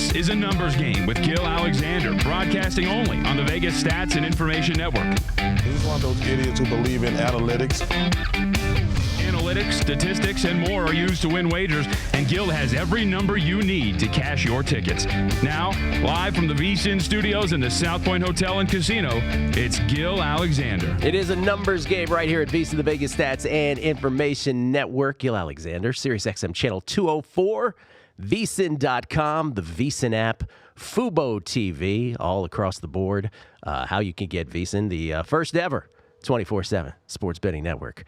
This is a numbers game with Gill Alexander, broadcasting only on the Vegas Stats and Information Network. He's one of those idiots who believe in analytics. Analytics, statistics, and more are used to win wagers, and Gill has every number you need to cash your tickets. Now, live from the VSiN studios in the South Point Hotel and Casino, it's Gill Alexander. It is a numbers game right here at VSiN, the Vegas Stats and Information Network. Gill Alexander, Sirius XM Channel 204. VSiN.com, the VSiN app, Fubo TV, all across the board. How you can get VSiN, the first ever 24/7 sports betting network.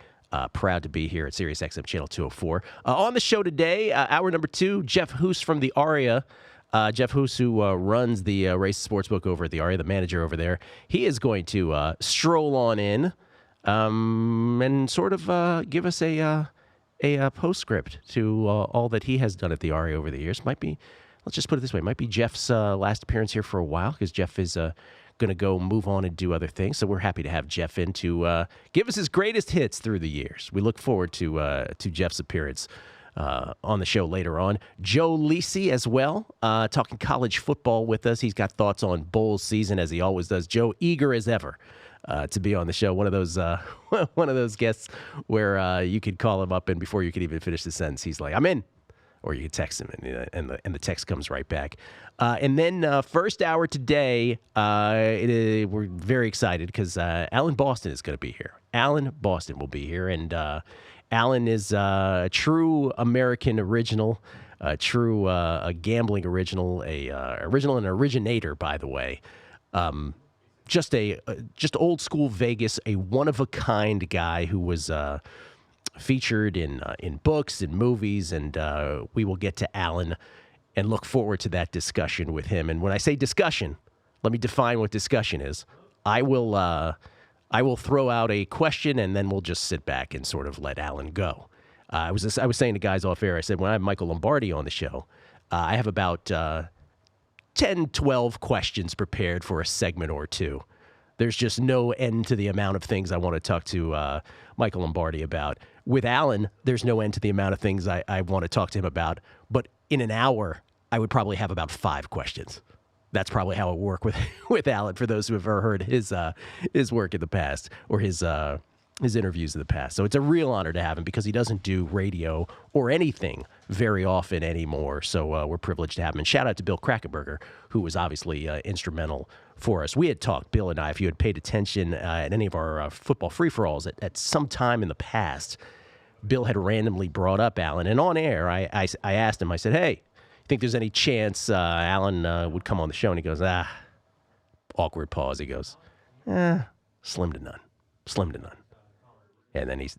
Proud to be here at Sirius XM Channel 204. On the show today, hour number 2, Jeff Hoos from the Aria. Jeff Hoos, who runs the race sportsbook over at the Aria, the manager over there. He is going to stroll on in and sort of give us a postscript to all that he has done at the Aria over the years. Might be, let's just put it this way, might be Jeff's last appearance here for a while, because Jeff is going to go move on and do other things. So we're happy to have Jeff in to give us his greatest hits through the years. We look forward to Jeff's appearance on the show later on. Joe Lisi as well, talking college football with us. He's got thoughts on bowl season, as he always does. Joe, eager as ever to be on the show. One of those guests where you could call him up, and before you could even finish the sentence, he's like, "I'm in," or you could text him, and the text comes right back. And then first hour today, we're very excited because Alan Boston is going to be here. Alan Boston will be here, and Alan is a true American original, a true a gambling original, original and originator, by the way. Just old school Vegas, a one-of-a-kind guy who was featured in books and movies, and we will get to Alan and look forward to that discussion with him. And when I say discussion, let me define what discussion is. I will throw out a question, and then we'll just sit back and sort of let Alan go. I was saying to guys off air, I said, when I have Michael Lombardi on the show, I have about 10, 12 questions prepared for a segment or two. There's just no end to the amount of things I want to talk to Michael Lombardi about. With Alan, there's no end to the amount of things I want to talk to him about. But in an hour, I would probably have about 5 questions. That's probably how it would work with Alan, for those who have ever heard his work in the past, or his interviews in the past. So it's a real honor to have him, because he doesn't do radio or anything very often anymore. So we're privileged to have him. And shout out to Bill Krackenberger, who was obviously instrumental for us. We had talked, Bill and I, if you had paid attention at any of our football free-for-alls at some time in the past, Bill had randomly brought up Alan. And on air, I asked him, I said, "Hey, you think there's any chance Alan would come on the show?" And he goes, awkward pause. He goes, slim to none. Slim to none. And then he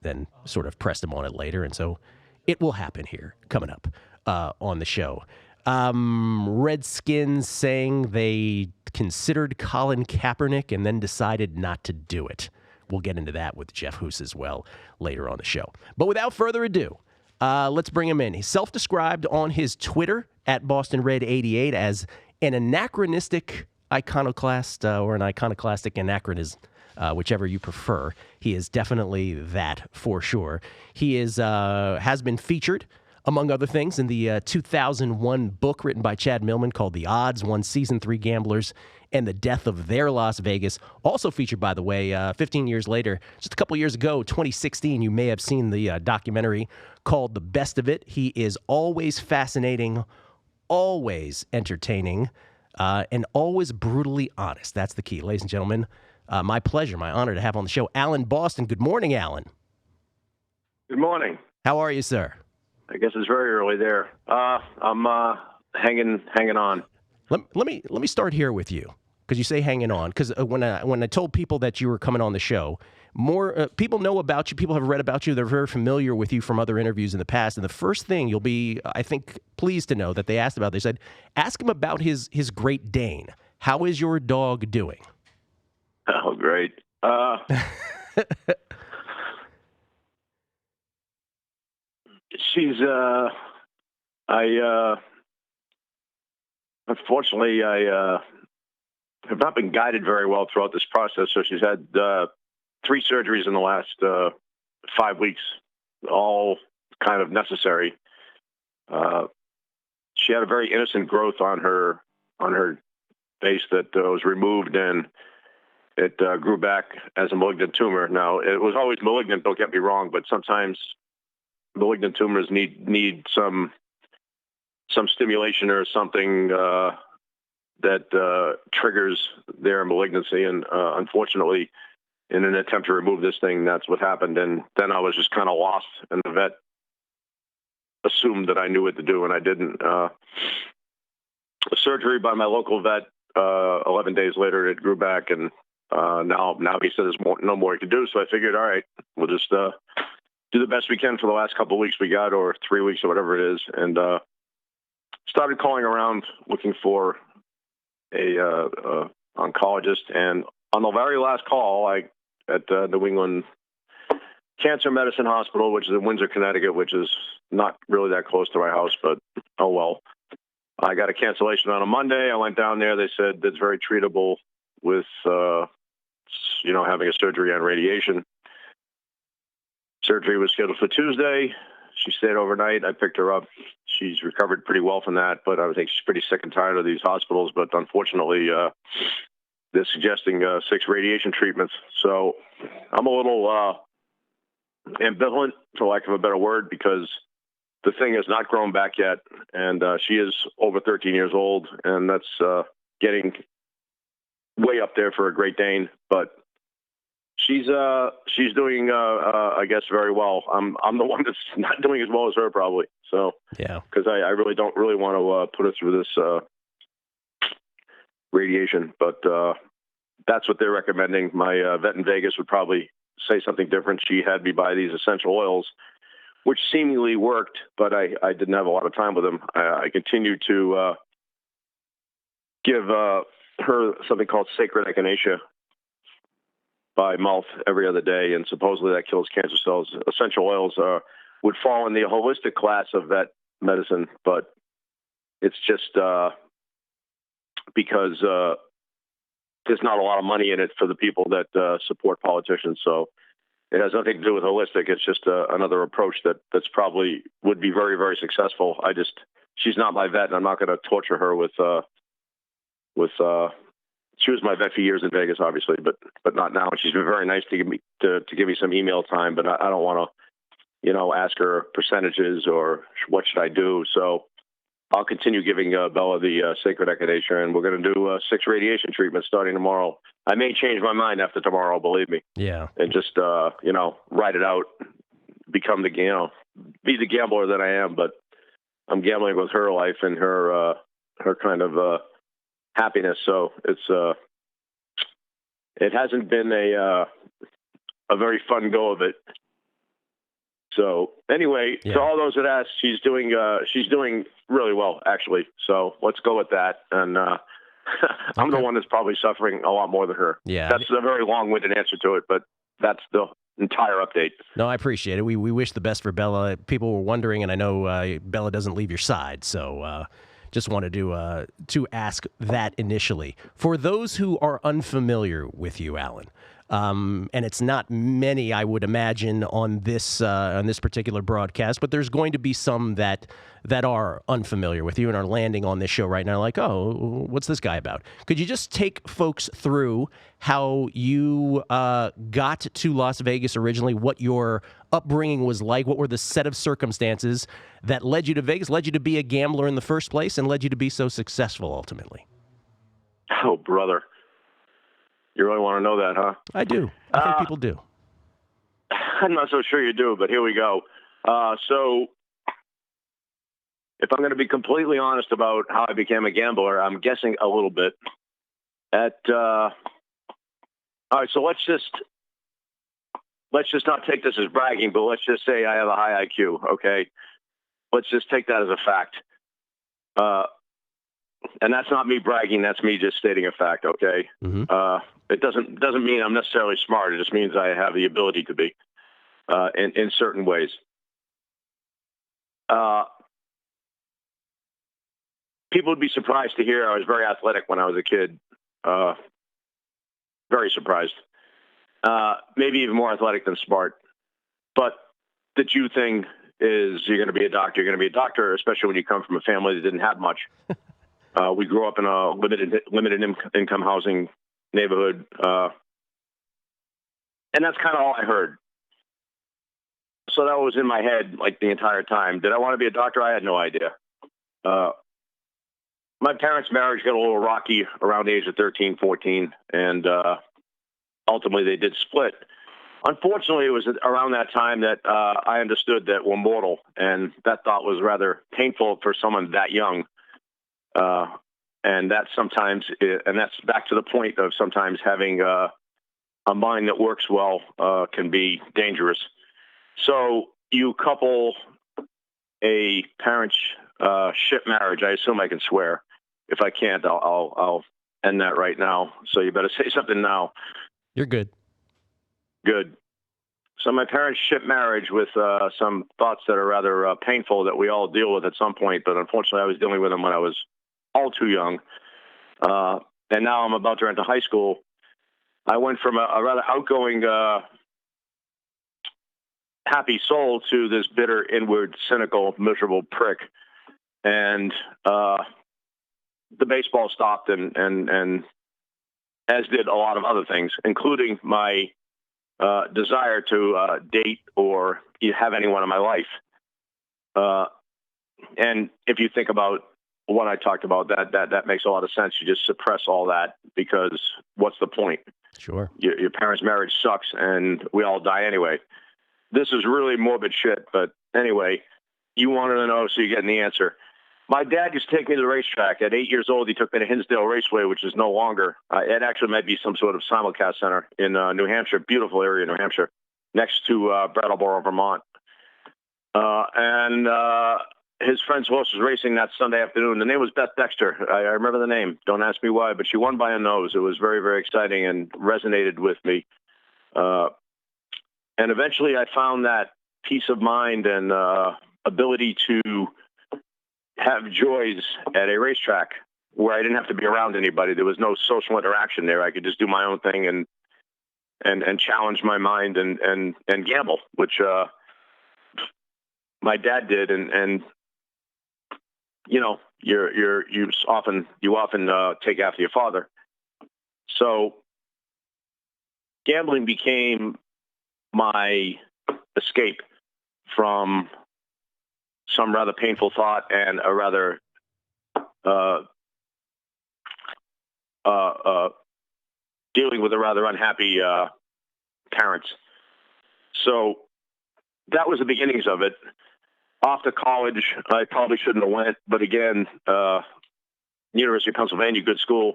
sort of pressed him on it later. And so it will happen here coming up on the show. Redskins saying they considered Colin Kaepernick and then decided not to do it. We'll get into that with Jeff Hoos as well later on the show. But without further ado, let's bring him in. He's self-described on his Twitter at BostonRed88 as an anachronistic iconoclast or an iconoclastic anachronism. Whichever you prefer. He is definitely that, for sure. He has been featured, among other things, in the 2001 book written by Chad Millman called The Odds, Won Season 3 Gamblers and the Death of Their Las Vegas. Also featured, by the way, 15 years later, just a couple years ago, 2016, you may have seen the documentary called The Best of It. He is always fascinating, always entertaining, and always brutally honest. That's the key, ladies and gentlemen. My pleasure, my honor to have on the show Alan Boston. Good morning, Alan. Good morning. How are you, sir? I guess it's very early there. I'm hanging on. Let me start here with you, because you say hanging on. Because when I told people that you were coming on the show, more people know about you. People have read about you. They're very familiar with you from other interviews in the past. And the first thing you'll be, I think, pleased to know that they asked about, they said, ask him about his Great Dane. How is your dog doing? Oh, great. She's, unfortunately, I have not been guided very well throughout this process. So she's had 3 surgeries in the last 5 weeks, all kind of necessary. she had a very innocent growth on her face that was removed, and it grew back as a malignant tumor. Now, it was always malignant, don't get me wrong, but sometimes malignant tumors need some stimulation or something that triggers their malignancy. And unfortunately, in an attempt to remove this thing, that's what happened. And then I was just kind of lost, and the vet assumed that I knew what to do, and I didn't. Surgery by my local vet, 11 days later, it grew back, and now he said there's no more he can do. So I figured, all right, we'll just do the best we can for the last couple of weeks we got, or 3 weeks or whatever it is, and started calling around looking for a oncologist. And on the very last call, at New England Cancer Medicine Hospital, which is in Windsor, Connecticut, which is not really that close to my house, but oh well. I got a cancellation on a Monday. I went down there. They said it's very treatable with, having a surgery on radiation. Surgery was scheduled for Tuesday. She stayed overnight. I picked her up. She's recovered pretty well from that, but I think she's pretty sick and tired of these hospitals. But unfortunately, they're suggesting 6 radiation treatments. So I'm a little ambivalent, for lack of a better word, because the thing has not grown back yet, and she is over 13 years old, and that's getting way up there for a Great Dane. But she's doing, I guess, very well. I'm the one that's not doing as well as her, probably. So yeah, because I really don't want to put her through this radiation, but that's what they're recommending. My vet in Vegas would probably say something different. She had me buy these essential oils, which seemingly worked, but I didn't have a lot of time with them. I continued to give her something called sacred echinacea by mouth every other day, and supposedly that kills cancer cells. Essential oils would fall in the holistic class of vet medicine, but it's just because there's not a lot of money in it for the people that support politicians. So it has nothing to do with holistic. It's just another approach that's probably would be very, very successful. She's not my vet, and I'm not going to torture her with. She was my vet for years in Vegas, obviously, but not now. She's been very nice to give me some email time, but I don't want to, ask her percentages or what should I do. So I'll continue giving Bella the sacred echinacea, and we're going to do 6 radiation treatments starting tomorrow. I may change my mind after tomorrow, believe me. Yeah. And just ride it out, become be the gambler that I am. But I'm gambling with her life and her kind of happiness. So it hasn't been a very fun go of it. So anyway, yeah. To all those that asked, she's doing really well, actually. So let's go with that. And I'm the one that's probably suffering a lot more than her. Yeah. That's a very long-winded answer to it, but that's the entire update. No, I appreciate it. We wish the best for Bella. People were wondering, and I know Bella doesn't leave your side, so just wanted to ask that initially. For those who are unfamiliar with you, Alan, and it's not many, I would imagine, on this particular broadcast, but there's going to be some that are unfamiliar with you and are landing on this show right now like, oh, what's this guy about? Could you just take folks through how you got to Las Vegas originally, what your upbringing was like, what were the set of circumstances that led you to Vegas, led you to be a gambler in the first place, and led you to be so successful ultimately? Oh, brother. You really want to know that, huh? I do. I think people do. I'm not so sure you do, but here we go. So if I'm going to be completely honest about how I became a gambler, I'm guessing a little bit. All right, so let's just not take this as bragging, but let's just say I have a high IQ, okay? Let's just take that as a fact. And that's not me bragging. That's me just stating a fact, okay? Mm-hmm. It doesn't mean I'm necessarily smart. It just means I have the ability to be in certain ways. People would be surprised to hear I was very athletic when I was a kid. Very surprised. Maybe even more athletic than smart. But the Jew thing is you're going to be a doctor. You're going to be a doctor, especially when you come from a family that didn't have much. We grew up in a limited income housing neighborhood, and that's kind of all I heard. So that was in my head like the entire time. Did I want to be a doctor? I had no idea. My parents' marriage got a little rocky around the age of 13, 14, and ultimately they did split. Unfortunately, it was around that time that I understood that we're mortal, and that thought was rather painful for someone that young. And that sometimes, and that's back to the point of sometimes having a mind that works well can be dangerous. So you couple a parent-ship marriage. I assume I can swear. If I can't, I'll end that right now. So you better say something now. You're good. Good. So my parents-ship marriage with some thoughts that are rather painful that we all deal with at some point, but unfortunately I was dealing with them when I was all too young. And now I'm about to enter high school. I went from a rather outgoing, happy soul to this bitter, inward, cynical, miserable prick. And the baseball stopped, and as did a lot of other things, including my desire to date or have anyone in my life. And if you think about what I talked about, that makes a lot of sense. You just suppress all that because what's the point? Sure. Your parents' marriage sucks, and we all die anyway. This is really morbid shit, but anyway, you wanted to know, so you're getting the answer. My dad used to take me to the racetrack. At 8 years old, he took me to Hinsdale Raceway, which is no longer. It actually might be some sort of simulcast center in New Hampshire, beautiful area in New Hampshire, next to Brattleboro, Vermont. And his friend's horse was racing that Sunday afternoon. The name was Beth Dexter. I remember the name. Don't ask me why, but she won by a nose. It was very, very exciting and resonated with me. And eventually I found that peace of mind and ability to have joys at a racetrack where I didn't have to be around anybody. There was no social interaction there. I could just do my own thing and challenge my mind and gamble, which my dad did. And you know, you often take after your father. So gambling became my escape from some rather painful thought and a rather dealing with a rather unhappy parents. So that was the beginnings of it. Off to college, I probably shouldn't have went, but again, University of Pennsylvania, good school.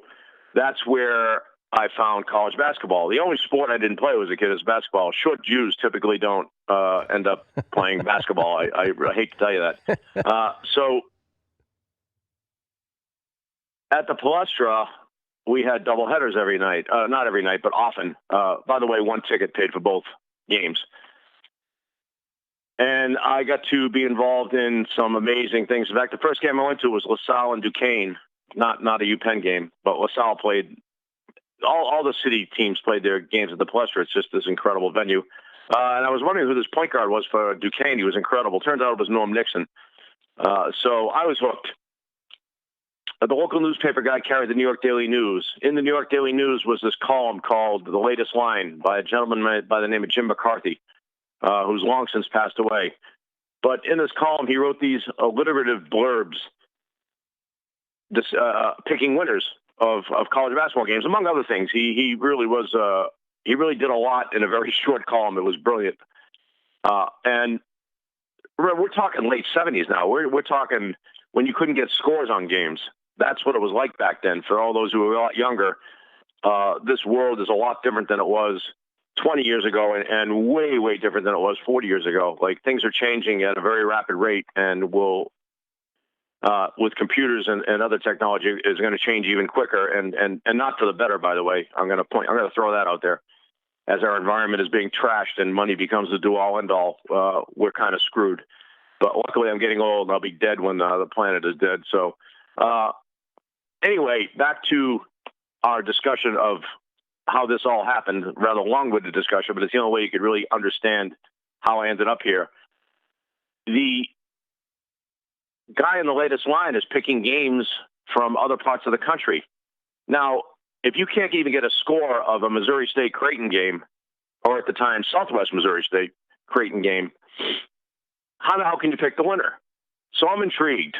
That's where I found college basketball. The only sport I didn't play as a kid is basketball. Short Jews typically don't end up playing basketball. I hate to tell you that. So at the Palestra, we had doubleheaders every night. Not every night, but often. By the way, one ticket paid for both games. And I got to be involved in some amazing things. In fact, the first game I went to was LaSalle and Duquesne, not a UPenn game, but LaSalle played. All the city teams played their games at the Palestra. It's just this incredible venue. And I was wondering who this point guard was for Duquesne. He was incredible. Turns out it was Norm Nixon. So I was hooked. The local newspaper guy carried the New York Daily News. In the New York Daily News was this column called The Latest Line by a gentleman by the name of Jim McCarthy, who's long since passed away. But in this column, he wrote these alliterative blurbs picking winners of college basketball games, among other things. He really was he really did a lot in a very short column. It was brilliant. And we're talking late 70s now. We're talking when you couldn't get scores on games. That's what it was like back then. For all those who were a lot younger, this world is a lot different than it was 20 years ago and way, way different than it was 40 years ago. Like, things are changing at a very rapid rate, and will with computers and other technology is going to change even quicker and not for the better, by the way. I'm going to throw that out there. As our environment is being trashed and money becomes the do-all end-all, we're kind of screwed. But luckily I'm getting old and I'll be dead when the planet is dead. So anyway, back to our discussion of how this all happened, rather long-winded discussion, but it's the only way you could really understand how I ended up here. the guy in the latest line is picking games from other parts of the country. Now, if you can't even get a score of a Missouri State-Creighton game, or at the time, Southwest Missouri State-Creighton game, how the hell can you pick the winner? So I'm intrigued.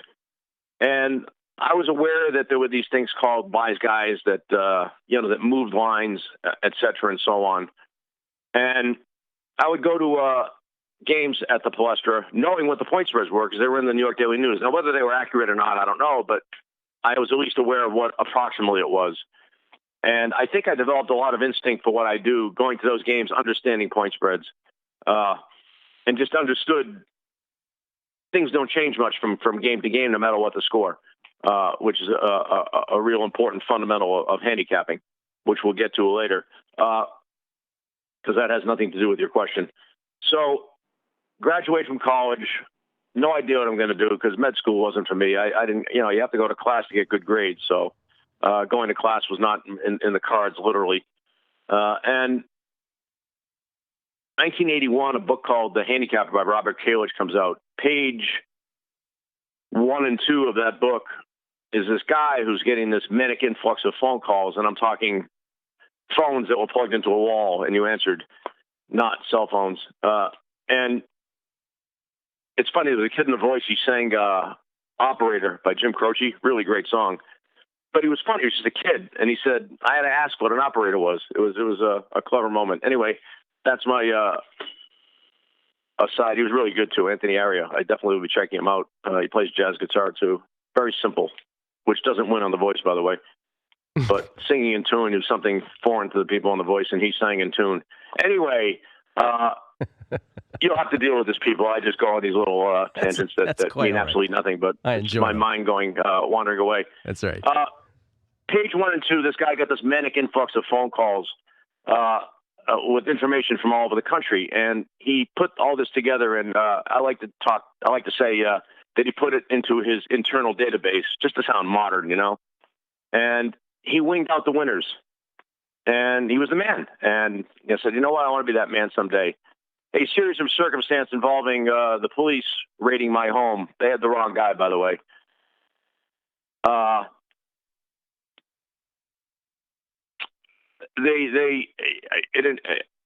And I was aware that there were these things called wise guys that, that moved lines, et cetera, and so on. And I would go to games at the Palestra, knowing what the point spreads were, because they were in the New York Daily News. Now, whether they were accurate or not, I don't know, but I was at least aware of what approximately it was. And I think I developed a lot of instinct for what I do, going to those games, understanding point spreads, and just understood things don't change much from game to game, no matter what the score, which is a real important fundamental of handicapping, which we'll get to later, because that has nothing to do with your question. So, graduate from college, no idea what I'm going to do, because med school wasn't for me. I didn't, you have to go to class to get good grades, so going to class was not in the cards, literally. And 1981, a book called The Handicapper by Robert Kalish comes out. Page 1 and 2 of that book is this guy who's getting this manic influx of phone calls, and I'm talking phones that were plugged into a wall and you answered, not cell phones. And it's funny, there was a kid in The Voice, he sang Operator by Jim Croce, really great song. But he was funny, he was just a kid, and he said, I had to ask what an operator was. It was a clever moment. Anyway, that's my aside. He was really good, too, Anthony Aria. I definitely will be checking him out. He plays jazz guitar, too. Very simple, which doesn't win on The Voice, by the way. But singing in tune is something foreign to the people on The Voice, and he sang in tune. Anyway, you don't have to deal with this, people. I just go on these little tangents that mean absolutely nothing, but it's my mind going, wandering away. That's right. Page 1 and 2, this guy got this manic influx of phone calls with information from all over the country, and he put all this together. And I like to say that he put it into his internal database, just to sound modern, And he winged out the winners, and he was the man. And I said, you know what? I want to be that man someday. A series of circumstances involving the police raiding my home. They had the wrong guy, by the way.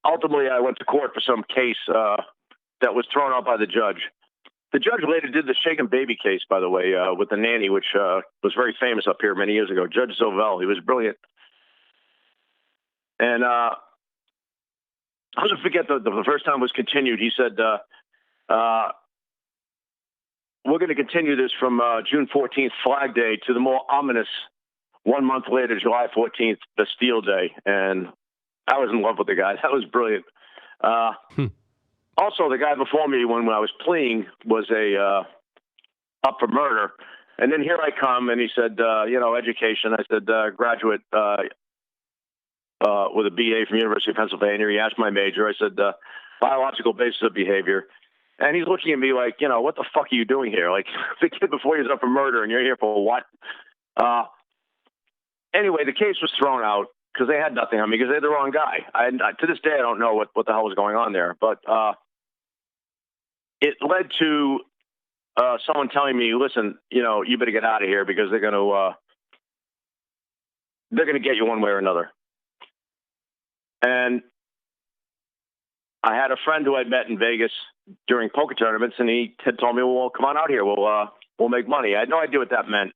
Ultimately, I went to court for some case that was thrown out by the judge. The judge later did the Shaken Baby case, by the way, with the nanny, which was very famous up here many years ago. Judge Zovell, he was brilliant. And I'll never forget the first time it was continued. He said, we're going to continue this from June 14th, Flag Day, to the more ominous 1 month later, July 14th, Bastille Day. And I was in love with the guy. That was brilliant. Also, the guy before me, when I was pleading, was up for murder. And then here I come, and he said, education. I said, graduate with a BA from University of Pennsylvania. He asked my major. I said, biological basis of behavior. And he's looking at me like, what the fuck are you doing here? Like, the kid before you was up for murder, and you're here for what? Anyway, the case was thrown out because they had nothing on me, because they had the wrong guy. To this day, I don't know what the hell was going on there. But it led to someone telling me, listen, you better get out of here, because they're going to get you one way or another. And I had a friend who I'd met in Vegas during poker tournaments, and he had told me, well, come on out here. We'll make money. I had no idea what that meant.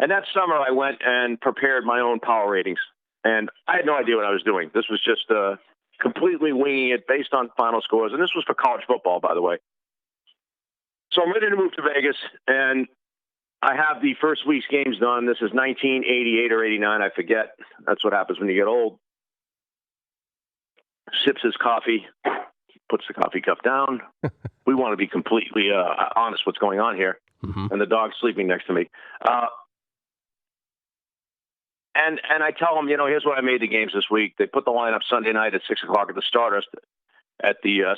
And that summer, I went and prepared my own power ratings. And I had no idea what I was doing. This was just completely winging it based on final scores. And this was for college football, by the way. So I'm ready to move to Vegas, and I have the first week's games done. This is 1988 or 89, I forget. That's what happens when you get old. Sips his coffee, puts the coffee cup down. We want to be completely honest what's going on here. Mm-hmm. And the dog's sleeping next to me. And I tell them, here's what I made the games this week. They put the line up Sunday night at 6 o'clock at the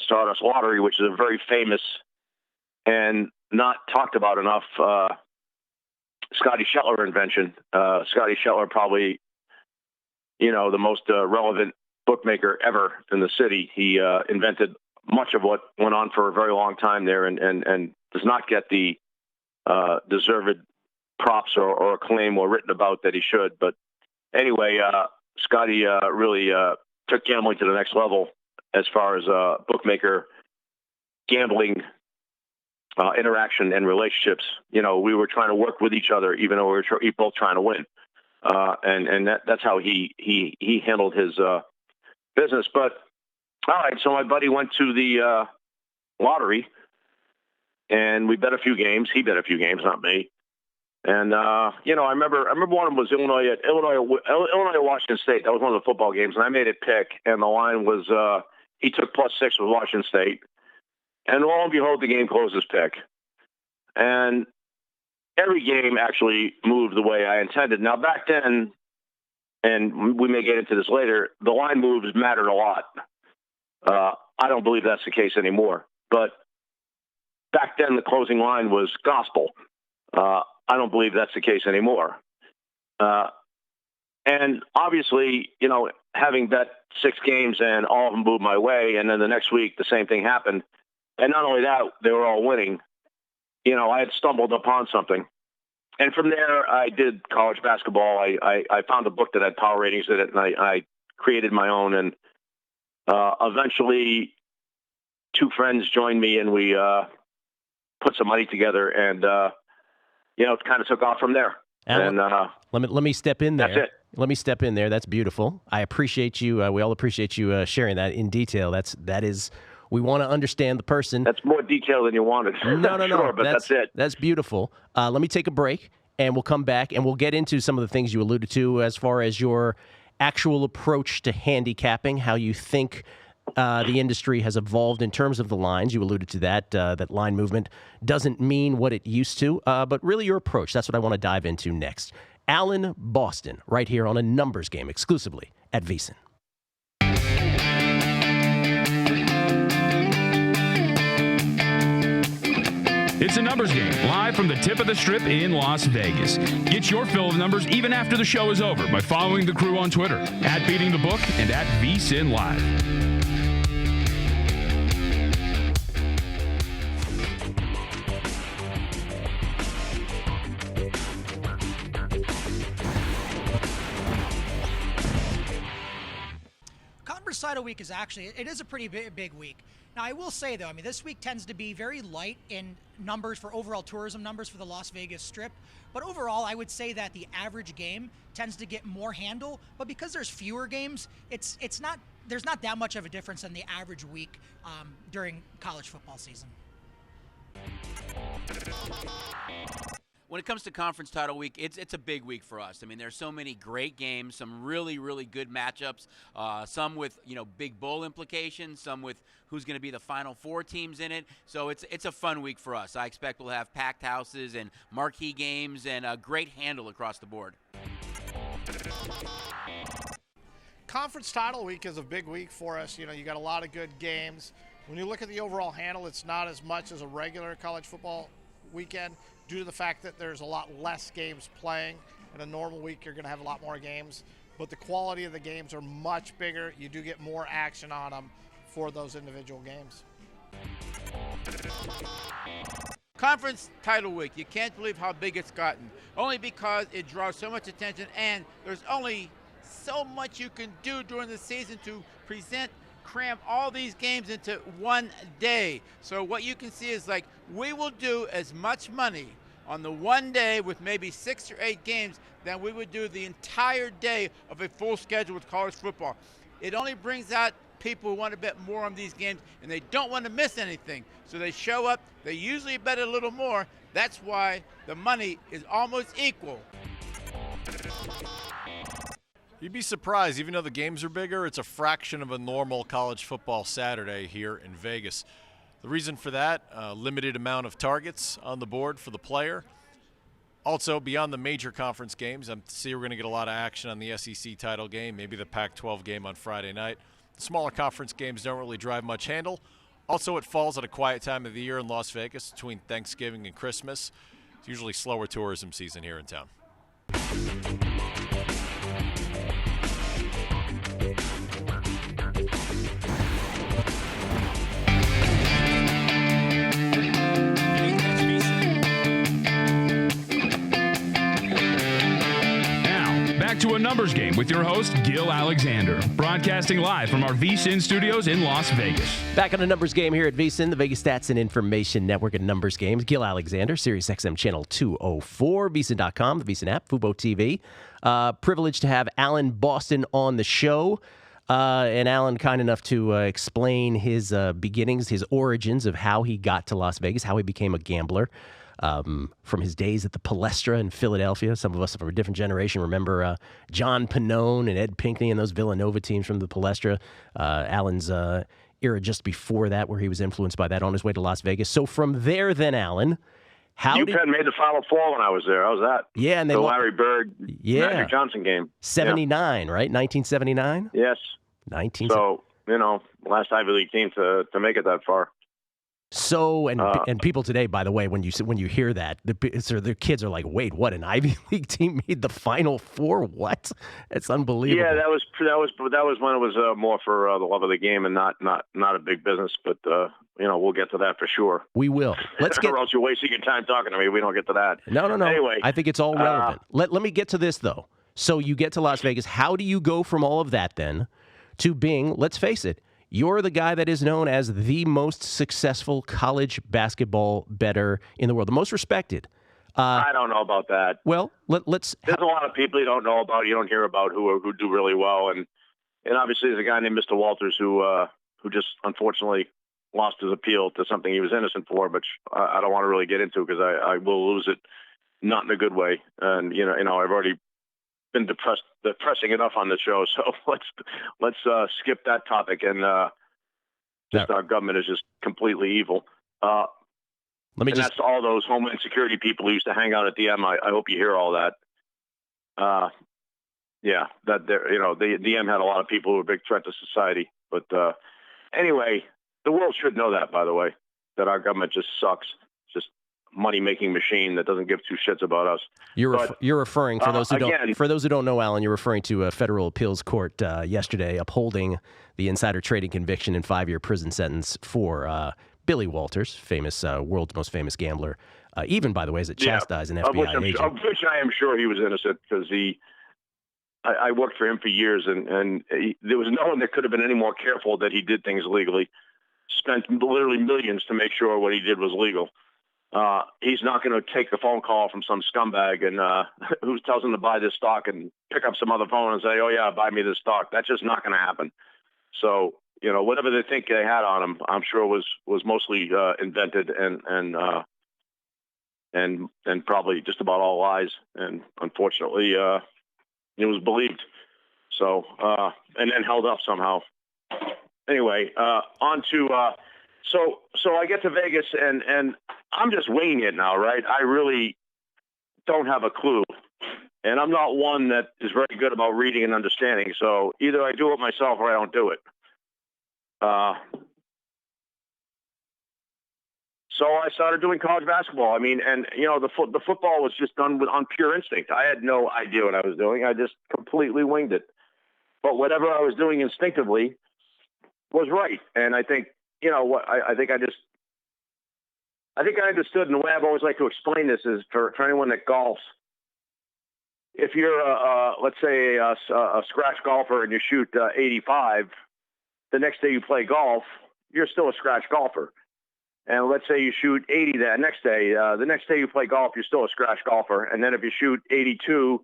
Stardust Lottery, which is a very famous and not talked about enough Scotty Shetler invention. Scotty Shetler, probably, the most relevant bookmaker ever in the city. He invented much of what went on for a very long time there, and does not get the deserved props or acclaim or written about that he should. But anyway, Scotty really took gambling to the next level as far as bookmaker gambling interaction and relationships. We were trying to work with each other, even though we were both trying to win. And that's how he handled his business. But all right, so my buddy went to the lottery, and we bet a few games. He bet a few games, not me. And I remember one of them was Illinois Washington State. That was one of the football games, and I made it pick, and the line was he took +6 with Washington State, and lo and behold, the game closes pick, and every game actually moved the way I intended. Now back then, and we may get into this later, the line moves mattered a lot. I don't believe that's the case anymore, but back then the closing line was gospel. I don't believe that's the case anymore. And obviously, having bet 6 games and all of them moved my way, and then the next week the same thing happened. And not only that, they were all winning. I had stumbled upon something. And from there, I did college basketball. I found a book that had power ratings in it, and I created my own. And eventually, 2 friends joined me, and we put some money together, and it kind of took off from there. Alan, and let me step in there. That's it. Let me step in there. That's beautiful. I appreciate you. We all appreciate you sharing that in detail. That is. We want to understand the person. That's more detail than you wanted. No. Sure, but that's it. That's beautiful. Let me take a break, and we'll come back, and we'll get into some of the things you alluded to as far as your actual approach to handicapping, how you think the industry has evolved in terms of the lines. You alluded to that. That line movement doesn't mean what it used to, but really your approach. That's what I want to dive into next. Alan Boston, right here on A Numbers Game, exclusively at VSiN. It's A Numbers Game, live from the tip of the strip in Las Vegas. Get your fill of numbers even after the show is over by following the crew on Twitter, @BeatingTheBook and @VSiN Live. Conference Title Week is it is a pretty big week. Now, I will say, though, this week tends to be very light in numbers for overall tourism numbers for the Las Vegas Strip. But overall, I would say that the average game tends to get more handle. But because there's fewer games, there's not that much of a difference in the average week during college football season. When it comes to Conference Title Week, it's a big week for us. There's so many great games, some really, really good matchups, some with, big bowl implications, some with who's going to be the Final Four teams in it. So it's a fun week for us. I expect we'll have packed houses and marquee games and a great handle across the board. Conference Title Week is a big week for us. You got a lot of good games. When you look at the overall handle, it's not as much as a regular college football weekend, due to the fact that there's a lot less games playing. In a normal week, you're going to have a lot more games, but the quality of the games are much bigger. You do get more action on them for those individual games. Conference Title Week, you can't believe how big it's gotten, only because it draws so much attention, and there's only so much you can do during the season to cram all these games into one day. So what you can see is we will do as much money on the one day with maybe 6 or 8 games than we would do the entire day of a full schedule with college football. It only brings out people who want to bet more on these games, and they don't want to miss anything. So they show up, they usually bet a little more. That's why the money is almost equal. You'd be surprised, even though the games are bigger, it's a fraction of a normal college football Saturday here in Vegas. The reason for that, limited amount of targets on the board for the player. Also, beyond the major conference games, I'm seeing we're going to get a lot of action on the SEC title game, maybe the Pac-12 game on Friday night. The smaller conference games don't really drive much handle. Also, it falls at a quiet time of the year in Las Vegas between Thanksgiving and Christmas. It's usually slower tourism season here in town. back to a numbers game with your host, Gill Alexander, broadcasting live from our VSiN studios in Las Vegas. Back on a numbers game here at VSiN, the Vegas Stats and Information Network and Numbers Games. Gill Alexander, Sirius XM Channel 204, VSiN.com, the VSiN app, Fubo TV. Privileged to have Alan Boston on the show. And Alan, kind enough to explain his beginnings, his origins of how he got to Las Vegas, how he became a gambler. From his days at the Palestra in Philadelphia. Some of us from a different generation remember John Pannone and Ed Pinckney and those Villanova teams from the Palestra. Alan's era just before that, where he was influenced by that on his way to Las Vegas. So from there, then, Alan, UPenn made the Final Four when I was there. How was that? Yeah, and they the Larry Bird, Magic Johnson game. 79, right? 1979? Yes. So, last Ivy League team to make it that far. So, and people today, by the way, when you hear that, the kids are like, wait, what? An Ivy League team made the Final Four? What? It's unbelievable. Yeah, that was when it was more for the love of the game and not a big business. But we'll get to that for sure. We will. Or else you're wasting your time talking to me. We don't get to that. No. Anyway, I think it's all relevant. Let me get to this though. So you get to Las Vegas. How do you go from all of that then to being? Let's face it. You're the guy that is known as the most successful college basketball bettor in the world, the most respected. I don't know about that. Well, let's. There's a lot of people you don't know about, you don't hear about who do really well, and obviously there's a guy named Mr. Walters who just unfortunately lost his appeal to something he was innocent for, but I don't want to really get into because I will lose it, not in a good way. And I've already been depressing enough on the show, so let's skip that topic and our government is just completely evil. That's all those Homeland Security people who used to hang out at DM. I hope you hear all that. The DM had a lot of people who were a big threat to society. But anyway, the world should know that, by the way, that our government just sucks. Just money-making machine that doesn't give two shits about us. You're referring, for those who don't know, Alan, you're referring to a federal appeals court yesterday upholding the insider trading conviction and 5-year prison sentence for Billy Walters, world's most famous gambler. Even, by the way, as it chastised an FBI agent. Of which I am sure he was innocent because I worked for him for years, and there was no one that could have been any more careful that he did things legally. Spent literally millions to make sure what he did was legal. He's not going to take the phone call from some scumbag and who tells him to buy this stock and pick up some other phone and say, "Oh yeah, buy me this stock." That's just not going to happen. So whatever they think they had on him, I'm sure was mostly invented and probably just about all lies. And unfortunately, it was believed. So and then held up somehow. Anyway, on to. So I get to Vegas and I'm just winging it now, right? I really don't have a clue. And I'm not one that is very good about reading and understanding. So either I do it myself or I don't do it. So I started doing college basketball. I mean, and the football was just done on pure instinct. I had no idea what I was doing. I just completely winged it. But whatever I was doing instinctively was right. And I think, I think I understood, and the way I've always liked to explain this is for anyone that golfs. If you're, let's say, a scratch golfer and you shoot 85, the next day you play golf, you're still a scratch golfer. And let's say you shoot 80 the next day you play golf, you're still a scratch golfer. And then if you shoot 82,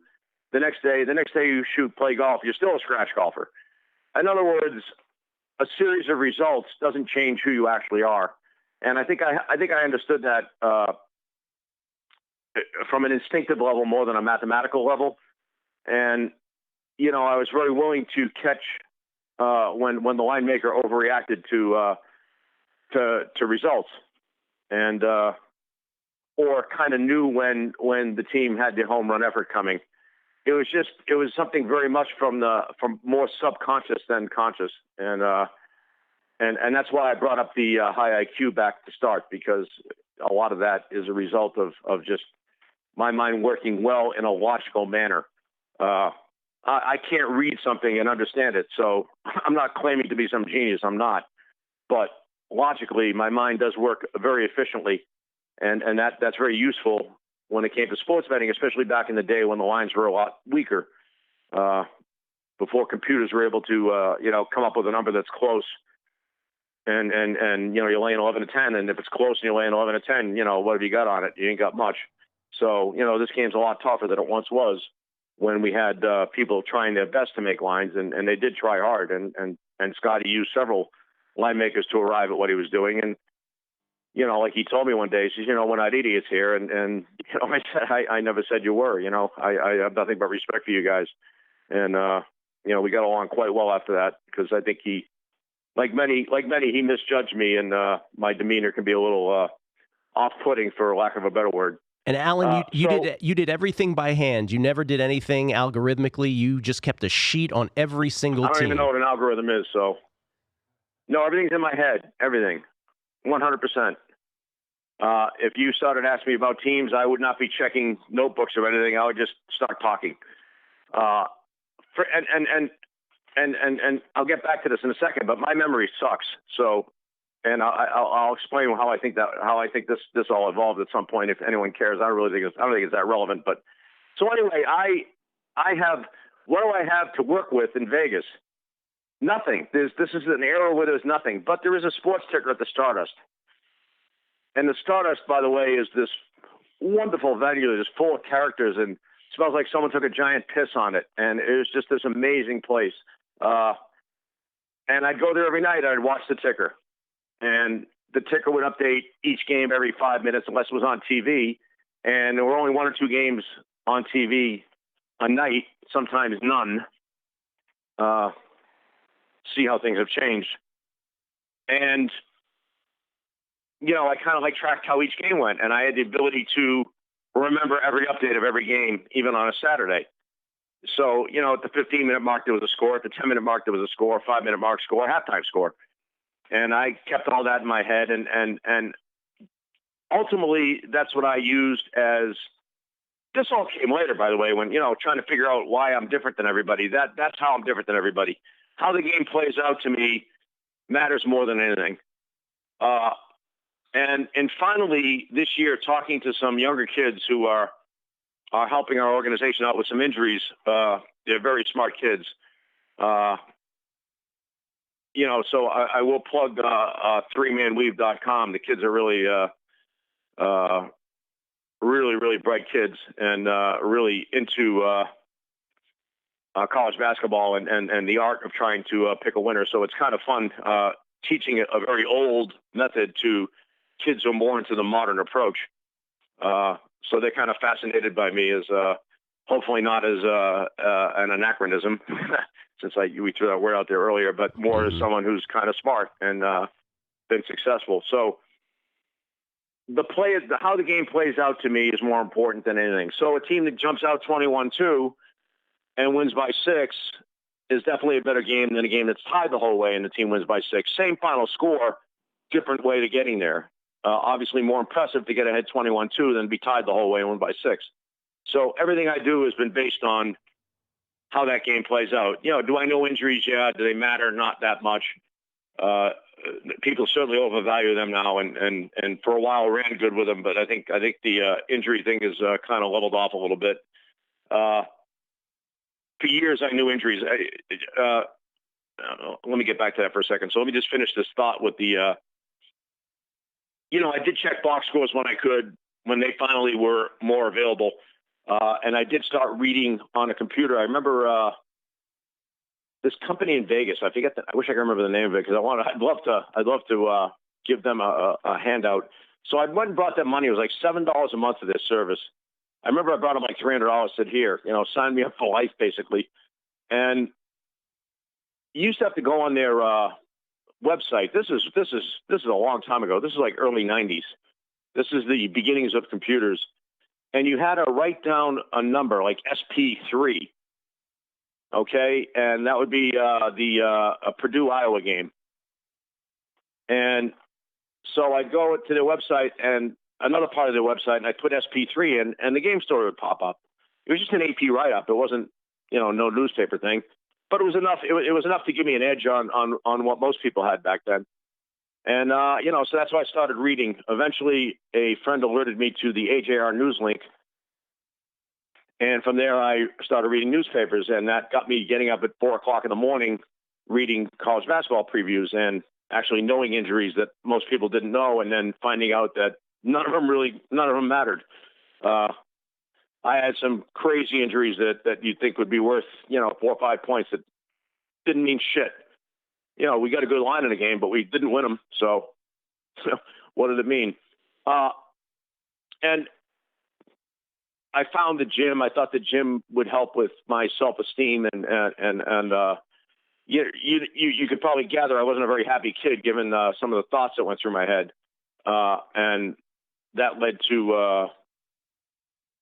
the next day you play golf, you're still a scratch golfer. In other words, a series of results doesn't change who you actually are. And I think I understood that from an instinctive level more than a mathematical level. And, I was very willing to catch when the line maker overreacted to results and or kind of knew when the team had the home run effort coming. It was something very much from more subconscious than conscious. And that's why I brought up the high IQ back to start, because a lot of that is a result of just my mind working well in a logical manner. I can't read something and understand it, so I'm not claiming to be some genius. I'm not. But logically, my mind does work very efficiently, and that's very useful when it came to sports betting, especially back in the day when the lines were a lot weaker. before computers were able to, come up with a number that's close. And you're laying 11-10, and if it's close and you're laying 11-10, what have you got on it? You ain't got much. So, this game's a lot tougher than it once was when we had people trying their best to make lines, and they did try hard. And Scotty used several line makers to arrive at what he was doing. And, like he told me one day, he says, we're not idiots here. And I said, I never said you were. I have nothing but respect for you guys. And, we got along quite well after that, because I think he, like many, he misjudged me, and my demeanor can be a little off-putting, for lack of a better word. And Alan, you did everything by hand. You never did anything algorithmically. You just kept a sheet on every single team. I don't even know what an algorithm is. So, no, everything's in my head. Everything, 100%. If you started asking me about teams, I would not be checking notebooks or anything. I would just start talking. And I'll get back to this in a second, but my memory sucks. So, and I'll explain how I think this all evolved at some point. If anyone cares, I don't think it's that relevant. But so anyway, what do I have to work with in Vegas? Nothing. This is an era where there's nothing, but there is a sports ticker at the Stardust. And the Stardust, by the way, is this wonderful venue that is full of characters and smells like someone took a giant piss on it. And it was just this amazing place. And I'd go there every night. I'd watch the ticker. And the ticker would update each game every 5 minutes, unless it was on TV. And there were only 1 or 2 games on TV a night, sometimes none. See how things have changed. And, I kind of tracked how each game went. And I had the ability to remember every update of every game, even on a Saturday. So, at the 15-minute mark, there was a score. At the 10-minute mark, there was a score. 5-minute mark, score. Halftime score. And I kept all that in my head. And ultimately, that's what I used as – this all came later, by the way, when, trying to figure out why I'm different than everybody. That's how I'm different than everybody. How the game plays out to me matters more than anything. And finally, this year, talking to some younger kids who are helping our organization out with some injuries. They're very smart kids. So I will plug 3manweave.com. The kids are really, really bright kids, and really into college basketball and the art of trying to pick a winner. So it's kind of fun teaching a very old method to kids who are more into the modern approach. So they're kind of fascinated by me as hopefully not as an anachronism, since we threw that word out there earlier, but more as someone who's kind of smart and been successful. So how the game plays out to me is more important than anything. So a team that jumps out 21-2 and wins by 6 is definitely a better game than a game that's tied the whole way and the team wins by 6. Same final score, different way to getting there. Obviously more impressive to get ahead 21-2 than be tied the whole way and win by 6. So everything I do has been based on how that game plays out. Do I know injuries? Yeah. Do they matter? Not that much. People certainly overvalue them now, and for a while ran good with them, but I think the injury thing is kind of leveled off a little bit. For years, I knew injuries. Let me get back to that for a second. So let me just finish this thought with the. I did check box scores when I could, when they finally were more available. And I did start reading on a computer. I remember this company in Vegas. I wish I could remember the name of it, because I'd love to give them a handout. So I went and brought them money. It was like $7 a month for this service. I remember I brought them like $300. Said, here, sign me up for life, basically. And you used to have to go on their website. This is a long time ago. This is like early 90s. This is the beginnings of computers. And you had to write down a number like SP3, okay? And that would be a Purdue, Iowa game. And so I'd go to their website and another part of their website, and I'd put SP3 in, and the game story would pop up. It was just an AP write-up. It wasn't, no newspaper thing. But it was enough. It was enough to give me an edge on what most people had back then. And, so that's why I started reading. Eventually, a friend alerted me to the AJR News link. And from there, I started reading newspapers, and that got me getting up at 4 o'clock in the morning, reading college basketball previews and actually knowing injuries that most people didn't know, and then finding out that none of them mattered. I had some crazy injuries that you'd think would be worth, 4 or 5 points that didn't mean shit. We got a good line in the game, but we didn't win them. So what did it mean? And I found the gym. I thought the gym would help with my self-esteem, and you could probably gather I wasn't a very happy kid given some of the thoughts that went through my head, and that led to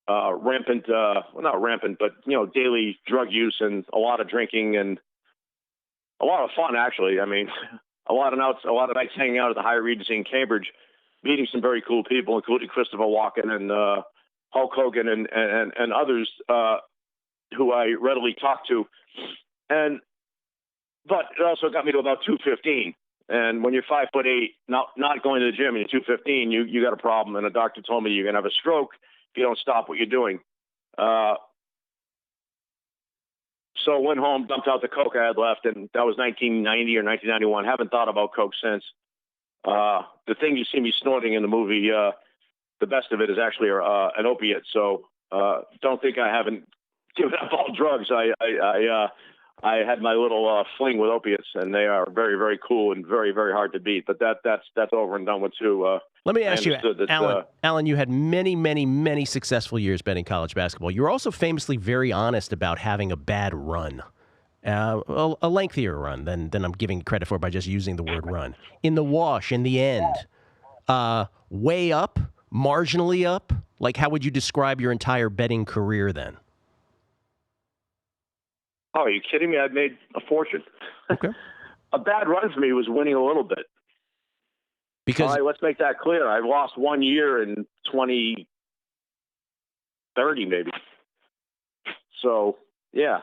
rampant, well, not rampant, but daily drug use and a lot of drinking and a lot of fun. Actually, I mean, a lot of nights hanging out at the Hyatt Regency in Cambridge, meeting some very cool people, including Christopher Walken and Hulk Hogan and others who I readily talked to, but it also got me to about 215. And when you're 5'8", not going to the gym and you're 215, you got a problem. And a doctor told me you're gonna have a stroke if you don't stop what you're doing. So went home, dumped out the coke I had left, and that was 1990 or 1991. Haven't thought about coke since. The thing you see me snorting in the movie, the best of it is actually an opiate. So don't think I haven't given up all drugs. I had my little fling with opiates, and they are very, very cool and very, very hard to beat. But that's over and done with too. Let me ask you, Alan, you had many, many, many successful years betting college basketball. You were also famously very honest about having a bad run, a lengthier run than I'm giving credit for by just using the word run. In the wash, in the end, way up, marginally up? Like, how would you describe your entire betting career then? Oh, are you kidding me? I've made a fortune. Okay. A bad run for me was winning a little bit. Because all right, let's make that clear. I lost 1 year in 2030, maybe. So yeah,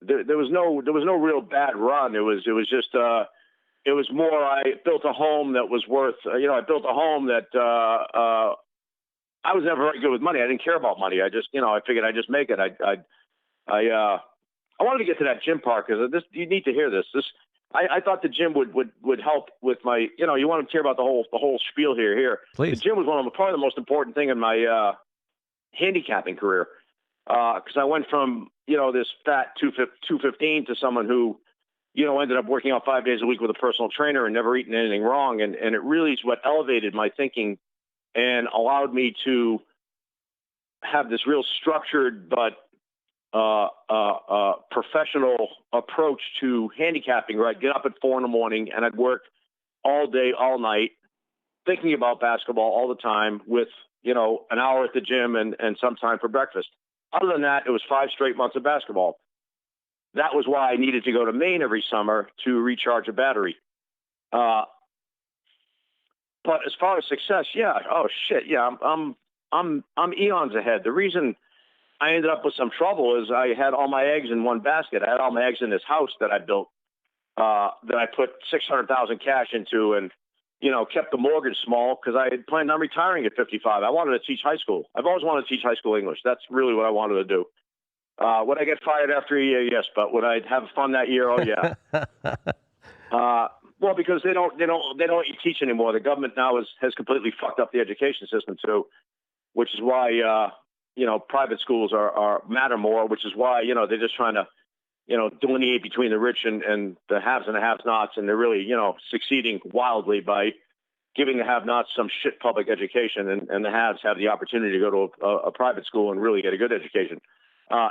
there was no real bad run. It was just it was more. I built a home that was worth. I built a home that I was never very good with money. I didn't care about money. I just I figured I'd just make it. I wanted to get to that gym part because you need to hear this. I thought the gym would help with my, you want to hear about the whole spiel here. Please. The gym was probably the most important thing in my handicapping career because I went from, this fat 215 to someone who, ended up working out 5 days a week with a personal trainer and never eaten anything wrong. And it really is what elevated my thinking and allowed me to have this real structured but professional approach to handicapping, where I'd get up at 4 in the morning and I'd work all day, all night, thinking about basketball all the time with, an hour at the gym and some time for breakfast. Other than that, it was 5 straight months of basketball. That was why I needed to go to Maine every summer to recharge a battery. But as far as success, yeah. Oh shit. Yeah. I'm eons ahead. The reason I ended up with some trouble is I had all my eggs in one basket. I had all my eggs in this house that I built, that I put $600,000 cash into, and kept the mortgage small because I had planned on retiring at 55. I wanted to teach high school. I've always wanted to teach high school English. That's really what I wanted to do. Would I get fired after a year? Yes, but would I have fun that year? Oh yeah. Well, because they don't let you teach anymore. The government now has completely fucked up the education system too, which is why private schools matter more, which is why, they're just trying to, delineate between the rich and the haves and the have-nots. And they're really, succeeding wildly by giving the have-nots some shit public education, and the haves have the opportunity to go to a private school and really get a good education.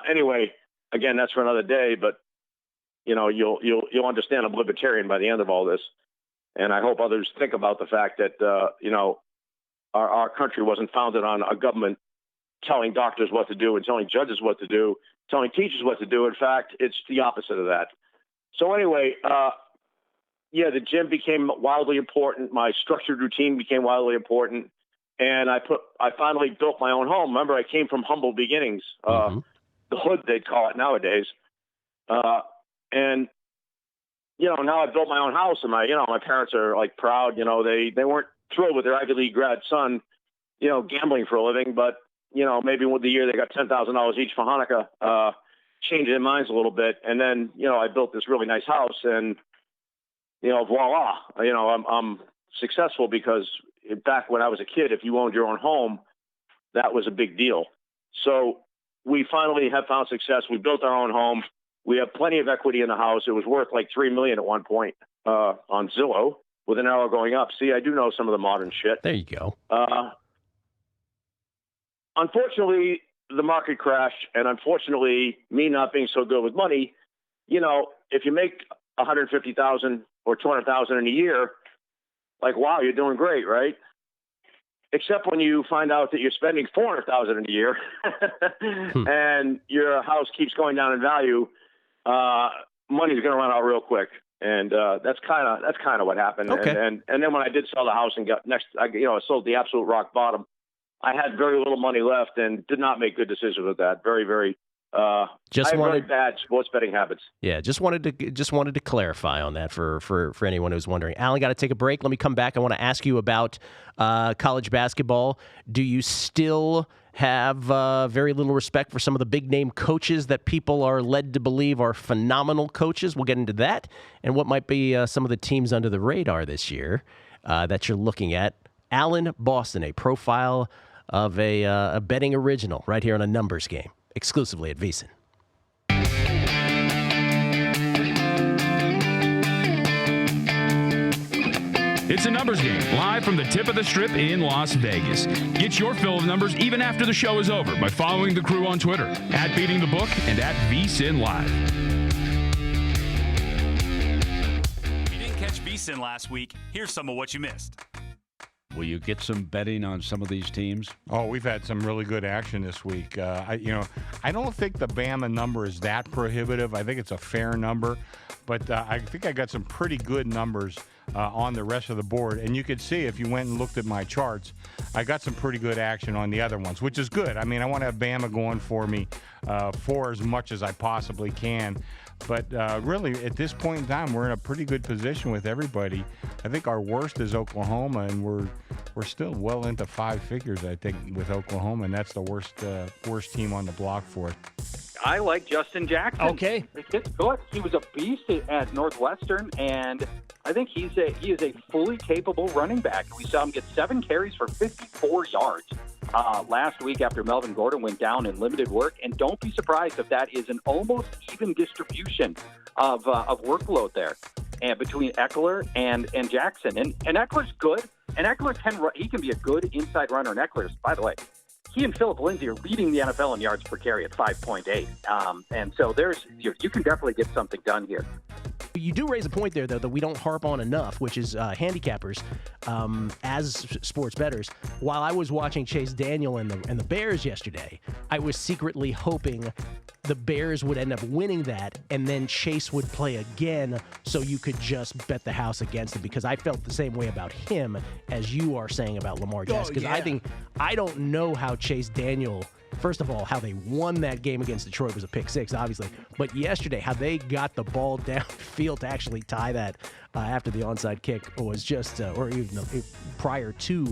Anyway, again, that's for another day, but, you'll understand I'm libertarian by the end of all this. And I hope others think about the fact that, our country wasn't founded on a government telling doctors what to do and telling judges what to do, telling teachers what to do. In fact, it's the opposite of that. So anyway, the gym became wildly important. My structured routine became wildly important. And I finally built my own home. Remember, I came from humble beginnings, the hood, they'd call it nowadays. And, now I built my own house, and my parents are like proud. They weren't thrilled with their Ivy League grad son, gambling for a living, but maybe with the year they got $10,000 each for Hanukkah, changed their minds a little bit. And then, I built this really nice house and, voila, I'm successful because back when I was a kid, if you owned your own home, that was a big deal. So we finally have found success. We built our own home. We have plenty of equity in the house. It was worth like $3 million at one point on Zillow with an arrow going up. See, I do know some of the modern shit. There you go. Unfortunately, the market crashed, and unfortunately, me not being so good with money, if you make $150,000 or $200,000 in a year, like, wow, you're doing great, right? Except when you find out that you're spending $400,000 in a year, and your house keeps going down in value, money's going to run out real quick, and that's kind of what happened. Okay. And then when I did sell the house and got I sold the absolute rock bottom. I had very little money left and did not make good decisions with that. Very, very. I have very bad sports betting habits. Yeah, just wanted to clarify on that for anyone who's wondering. Alan, got to take a break. Let me come back. I want to ask you about college basketball. Do you still have very little respect for some of the big name coaches that people are led to believe are phenomenal coaches? We'll get into that and what might be some of the teams under the radar this year that you're looking at. Alan Boston, a profile of a betting original right here on A Numbers Game, exclusively at VSiN. It's A Numbers Game, live from the tip of the strip in Las Vegas. Get your fill of numbers even after the show is over by following the crew on Twitter, @BeatingTheBook and @VSiN Live. If you didn't catch VSiN last week, here's some of what you missed. Will you get some betting on some of these teams? Oh, we've had some really good action this week. I don't think the Bama number is that prohibitive. I think it's a fair number, but I think I got some pretty good numbers on the rest of the board. And you could see if you went and looked at my charts, I got some pretty good action on the other ones, which is good. I mean, I want to have Bama going for me for as much as I possibly can. But really, at this point in time, we're in a pretty good position with everybody. I think our worst is Oklahoma, and we're still well into five figures, I think, with Oklahoma, and that's the worst team on the block for it. I like Justin Jackson. Okay. The kid's good. He was a beast at Northwestern, and I think he is a fully capable running back. We saw him get 7 carries for 54 yards last week after Melvin Gordon went down in limited work. And don't be surprised if that is an almost even distribution of workload there, and between Eckler and Jackson. And Eckler's good, and Eckler can be a good inside runner. And Eckler's, by the way, he and Phillip Lindsay are leading the NFL in yards per carry at 5.8. And so you can definitely get something done here. You do raise a point there, though, that we don't harp on enough, which is handicappers as sports bettors. While I was watching Chase Daniel and the Bears yesterday, I was secretly hoping the Bears would end up winning that, and then Chase would play again so you could just bet the house against him, because I felt the same way about him as you are saying about Lamar Jackson. Because I don't know how Chase Daniel, first of all, how they won that game against Detroit was a pick six, obviously. But yesterday, how they got the ball downfield to actually tie that after the onside kick was just, or even prior to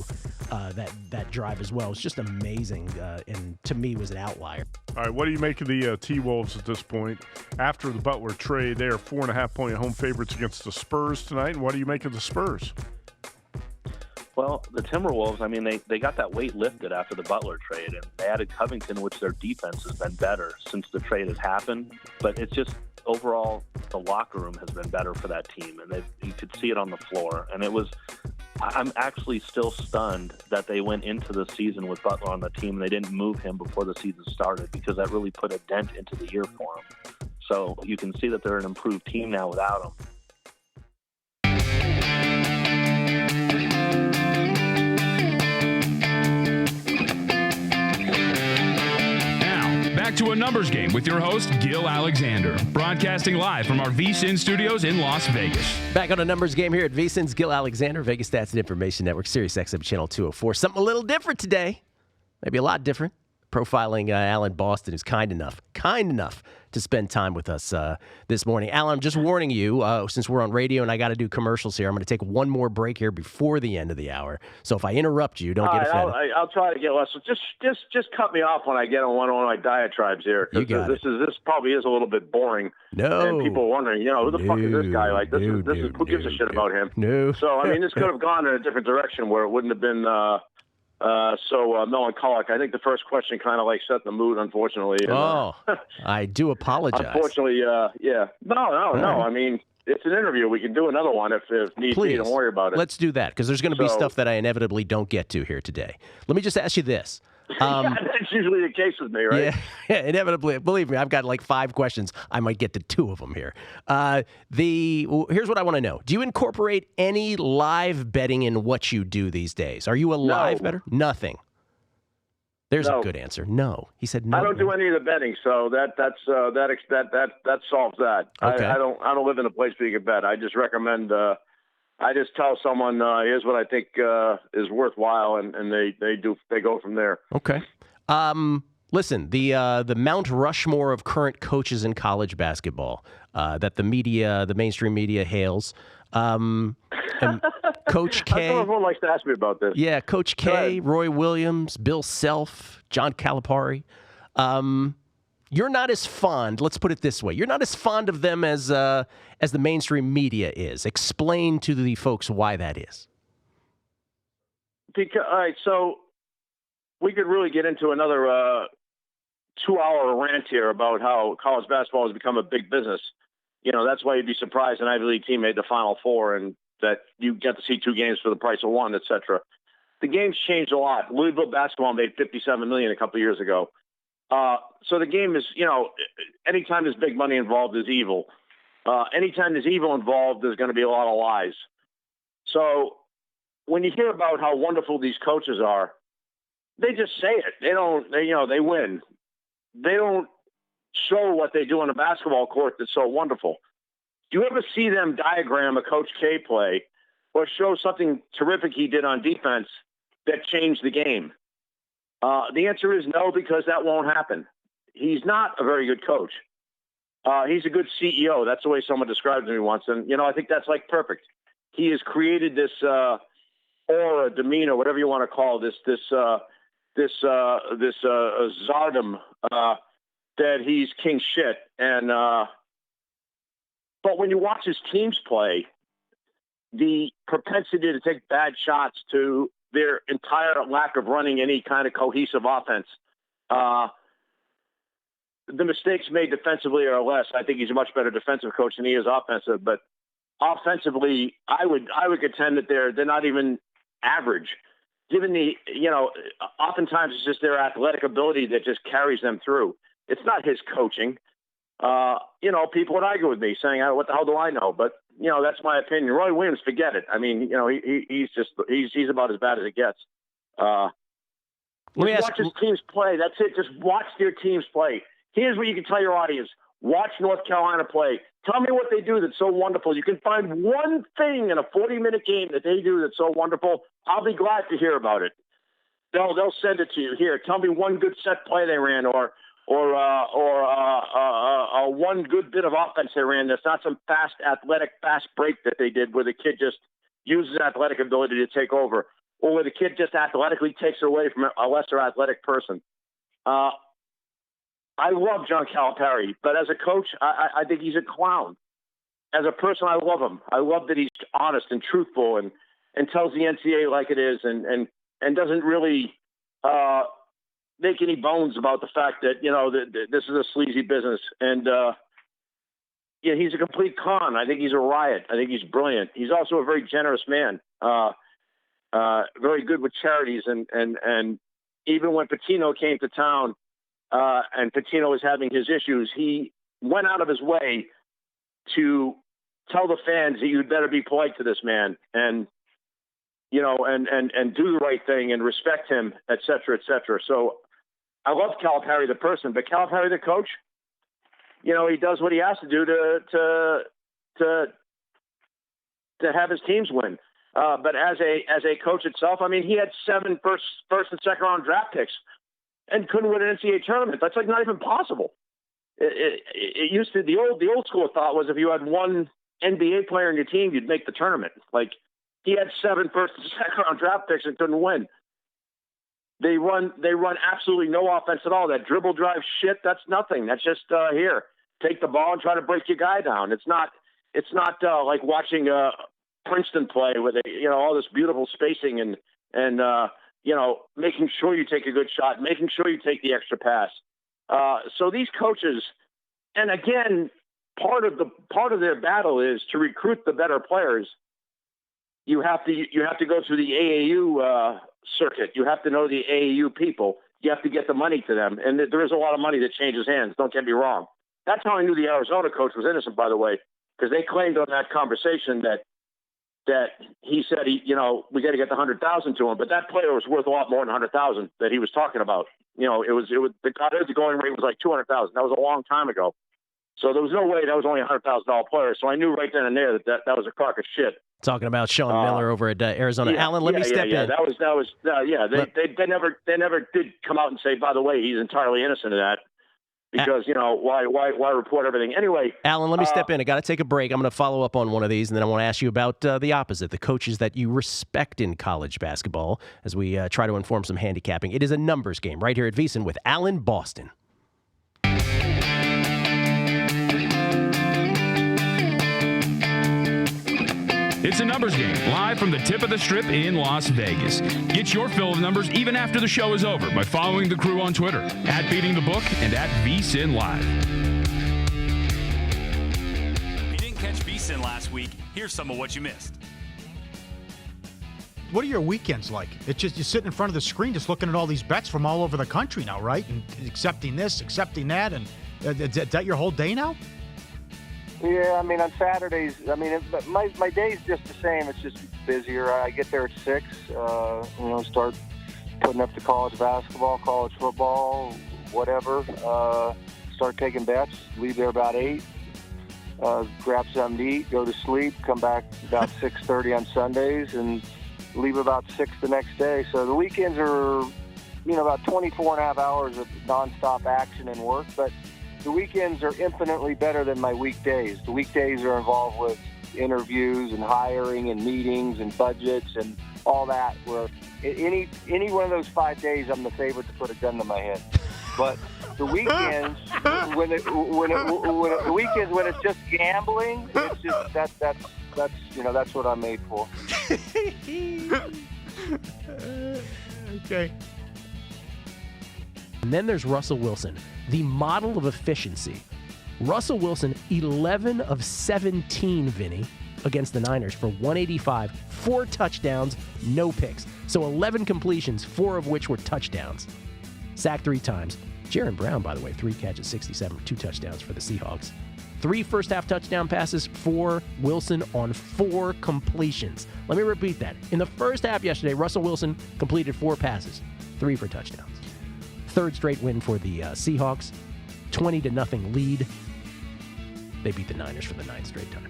that drive as well. It's just amazing, and to me was an outlier. All right, what do you make of the T-Wolves at this point? After the Butler trade, they are 4.5-point home favorites against the Spurs tonight. And what do you make of the Spurs? Well, the Timberwolves, I mean, they got that weight lifted after the Butler trade, and they added Covington, which their defense has been better since the trade has happened. But it's just overall the locker room has been better for that team, and you could see it on the floor. And I'm actually still stunned that they went into the season with Butler on the team and they didn't move him before the season started, because that really put a dent into the year for him. So you can see that they're an improved team now without him. Back to A Numbers Game with your host, Gill Alexander, broadcasting live from our VSiN studios in Las Vegas. Back on A Numbers Game here at VSiN's Gill Alexander, Vegas Stats and Information Network, Sirius XM Channel 204. Something a little different today. Maybe a lot different. profiling Alan Boston, who's kind enough to spend time with us this morning. Alan, I'm just warning you, since we're on radio and I got to do commercials here, I'm going to take one more break here before the end of the hour. So if I interrupt you, don't get offended. I'll try to get less. Just cut me off when I get on one of my diatribes here. You got this probably is a little bit boring. No. And people are wondering, who the fuck is this guy? Like, who gives a shit about him? No. So, I mean, this could have gone in a different direction where it wouldn't have been so melancholic. I think the first question kind of like set the mood, unfortunately. And, I do apologize. Unfortunately, yeah. No. I mean, it's an interview. We can do another one if need be. Don't worry about it. Let's do that, because there's going to be stuff that I inevitably don't get to here today. Let me just ask you this. That's usually the case with me, right? Yeah, inevitably. Believe me, I've got like 5 questions. I might get to 2 of them here. Here's what I want to know. Do you incorporate any live betting in what you do these days? Are you a live bettor? Nothing. There's a good answer. No. He said no. I don't do any of the betting, so that solves that. Okay. I don't live in a place where you can bet. I just recommend. I just tell someone, here's what I think is worthwhile, and they go from there. Okay. Listen, the Mount Rushmore of current coaches in college basketball that the mainstream media hails. Coach K. Everyone likes to ask me about this. Yeah, Coach K, Roy Williams, Bill Self, John Calipari. You're not as fond. Let's put it this way: you're not as fond of them as the mainstream media is. Explain to the folks why that is. Because, all right, so we could really get into another 2-hour rant here about how college basketball has become a big business. That's why you'd be surprised an Ivy League team made the Final Four and that you get to see 2 games for the price of 1, et cetera. The game's changed a lot. Louisville basketball made $57 million a couple of years ago. So the game is, anytime there's big money involved is evil. Anytime there's evil involved, there's going to be a lot of lies. So when you hear about how wonderful these coaches are, they just say it. They win. They don't show what they do on a basketball court that's so wonderful. Do you ever see them diagram a Coach K play or show something terrific he did on defense that changed the game? The answer is no, because that won't happen. He's not a very good coach. He's a good CEO. That's the way someone described me once. And, I think that's like perfect. He has created this aura, demeanor, whatever you want to call this czardom that he's king shit. And but when you watch his teams play, the propensity to take bad shots, to their entire lack of running any kind of cohesive offense, the mistakes made defensively are less. I think he's a much better defensive coach than he is offensive. But offensively, I would contend that they're not even average. Given the oftentimes it's just their athletic ability that just carries them through. It's not his coaching. People would argue with me saying, "What the hell do I know?" But that's my opinion. Roy Williams, forget it. I mean, he's about as bad as it gets. Watch his teams play. That's it. Just watch their teams play. Here's what you can tell your audience: watch North Carolina play. Tell me what they do that's so wonderful. You can find one thing in a 40-minute game that they do that's so wonderful. I'll be glad to hear about it. They'll send it to you. Here, tell me one good set play they ran, or one good bit of offense they ran. That's not some fast break that they did where the kid just uses athletic ability to take over, or where the kid just athletically takes it away from a lesser athletic person. I love John Calipari, but as a coach, I think he's a clown. As a person, I love him. I love that he's honest and truthful and tells the NCAA like it is and doesn't really make any bones about the fact that, this is a sleazy business. And, he's a complete con. I think he's a riot. I think he's brilliant. He's also a very generous man, very good with charities. And even when Pitino came to town, and Pitino was having his issues, he went out of his way to tell the fans that you'd better be polite to this man and do the right thing and respect him, et cetera, et cetera. So I love Calipari the person, but Calipari the coach, he does what he has to do to have his teams win. But as a coach itself, I mean, he had 7 first and second round draft picks. and couldn't win an NCAA tournament. That's like not even possible. It used to, the old school thought was if you had one NBA player on your team, you'd make the tournament. Like he had 7 first and second round draft picks and couldn't win. They run absolutely no offense at all. That dribble drive shit, that's nothing. That's just here, take the ball and try to break your guy down. It's not like watching Princeton play with all this beautiful spacing and making sure you take a good shot, making sure you take the extra pass. So these coaches, and again, part of their battle is to recruit the better players. You have to go through the AAU circuit. You have to know the AAU people. You have to get the money to them, and there is a lot of money that changes hands. Don't get me wrong. That's how I knew the Arizona coach was innocent, by the way, because they claimed on that conversation that he said we got to get the $100,000 to him, but that player was worth a lot more than $100,000 that he was talking about. It was the going rate was like $200,000. That was a long time ago, so there was no way that was only a $100,000 player. So I knew right then and there that was a crock of shit. Talking about Sean Miller over at Arizona. Alan, let me step in. That was they never did come out and say, by the way, he's entirely innocent of that. Because, why report everything? Anyway. Alan, let me step in. I got to take a break. I'm going to follow up on one of these, and then I want to ask you about the opposite, the coaches that you respect in college basketball as we try to inform some handicapping. It is a numbers game right here at VSiN with Alan Boston. It's a numbers game, live from the tip of the strip in Las Vegas. Get your fill of numbers even after the show is over by following the crew on Twitter, @BeatingTheBook and @VSiN Live. If you didn't catch VSiN last week, here's some of what you missed. What are your weekends like? It's just you sitting in front of the screen just looking at all these bets from all over the country now, right? And accepting this, accepting that, and is that your whole day now? Yeah, on Saturdays, my day's just the same. It's just busier. I get there at 6, start putting up the college basketball, college football, whatever. Start taking bets, leave there about 8, grab something to eat, go to sleep, come back about 6:30 on Sundays, and leave about 6 the next day. So the weekends are, about 24 and a half hours of nonstop action and work, but the weekends are infinitely better than my weekdays. The weekdays are involved with interviews and hiring and meetings and budgets and all that. Where any one of those 5 days, I'm the favorite to put a gun to my head. But the weekends, when it's just gambling, it's just that's what I'm made for. Okay. And then there's Russell Wilson, the model of efficiency. Russell Wilson, 11 of 17, Vinny, against the Niners for 185, 4 touchdowns, no picks. So 11 completions, 4 of which were touchdowns. Sacked 3 times. Jaron Brown, by the way, 3 catches, 67, 2 touchdowns for the Seahawks. 3 first-half touchdown passes for Wilson on 4 completions. Let me repeat that. In the first half yesterday, Russell Wilson completed 4 passes, 3 for touchdowns. 3rd straight win for the Seahawks, 20-0 lead. They beat the Niners for the 9th straight time.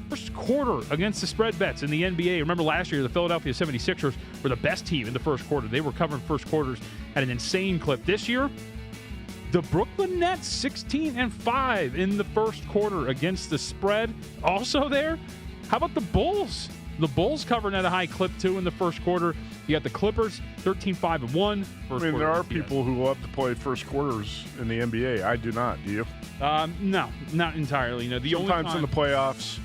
First quarter against the spread bets in the NBA. Remember last year, the Philadelphia 76ers were the best team in the first quarter. They were covering first quarters at an insane clip. This year, the Brooklyn Nets 16-5 in the first quarter against the spread. Also there, how about the Bulls? The Bulls covering at a high clip, too, in the first quarter. You got the Clippers, 13-5-1. There are people who love to play first quarters in the NBA. I do not. Do you? No, not entirely. Sometimes in the playoffs.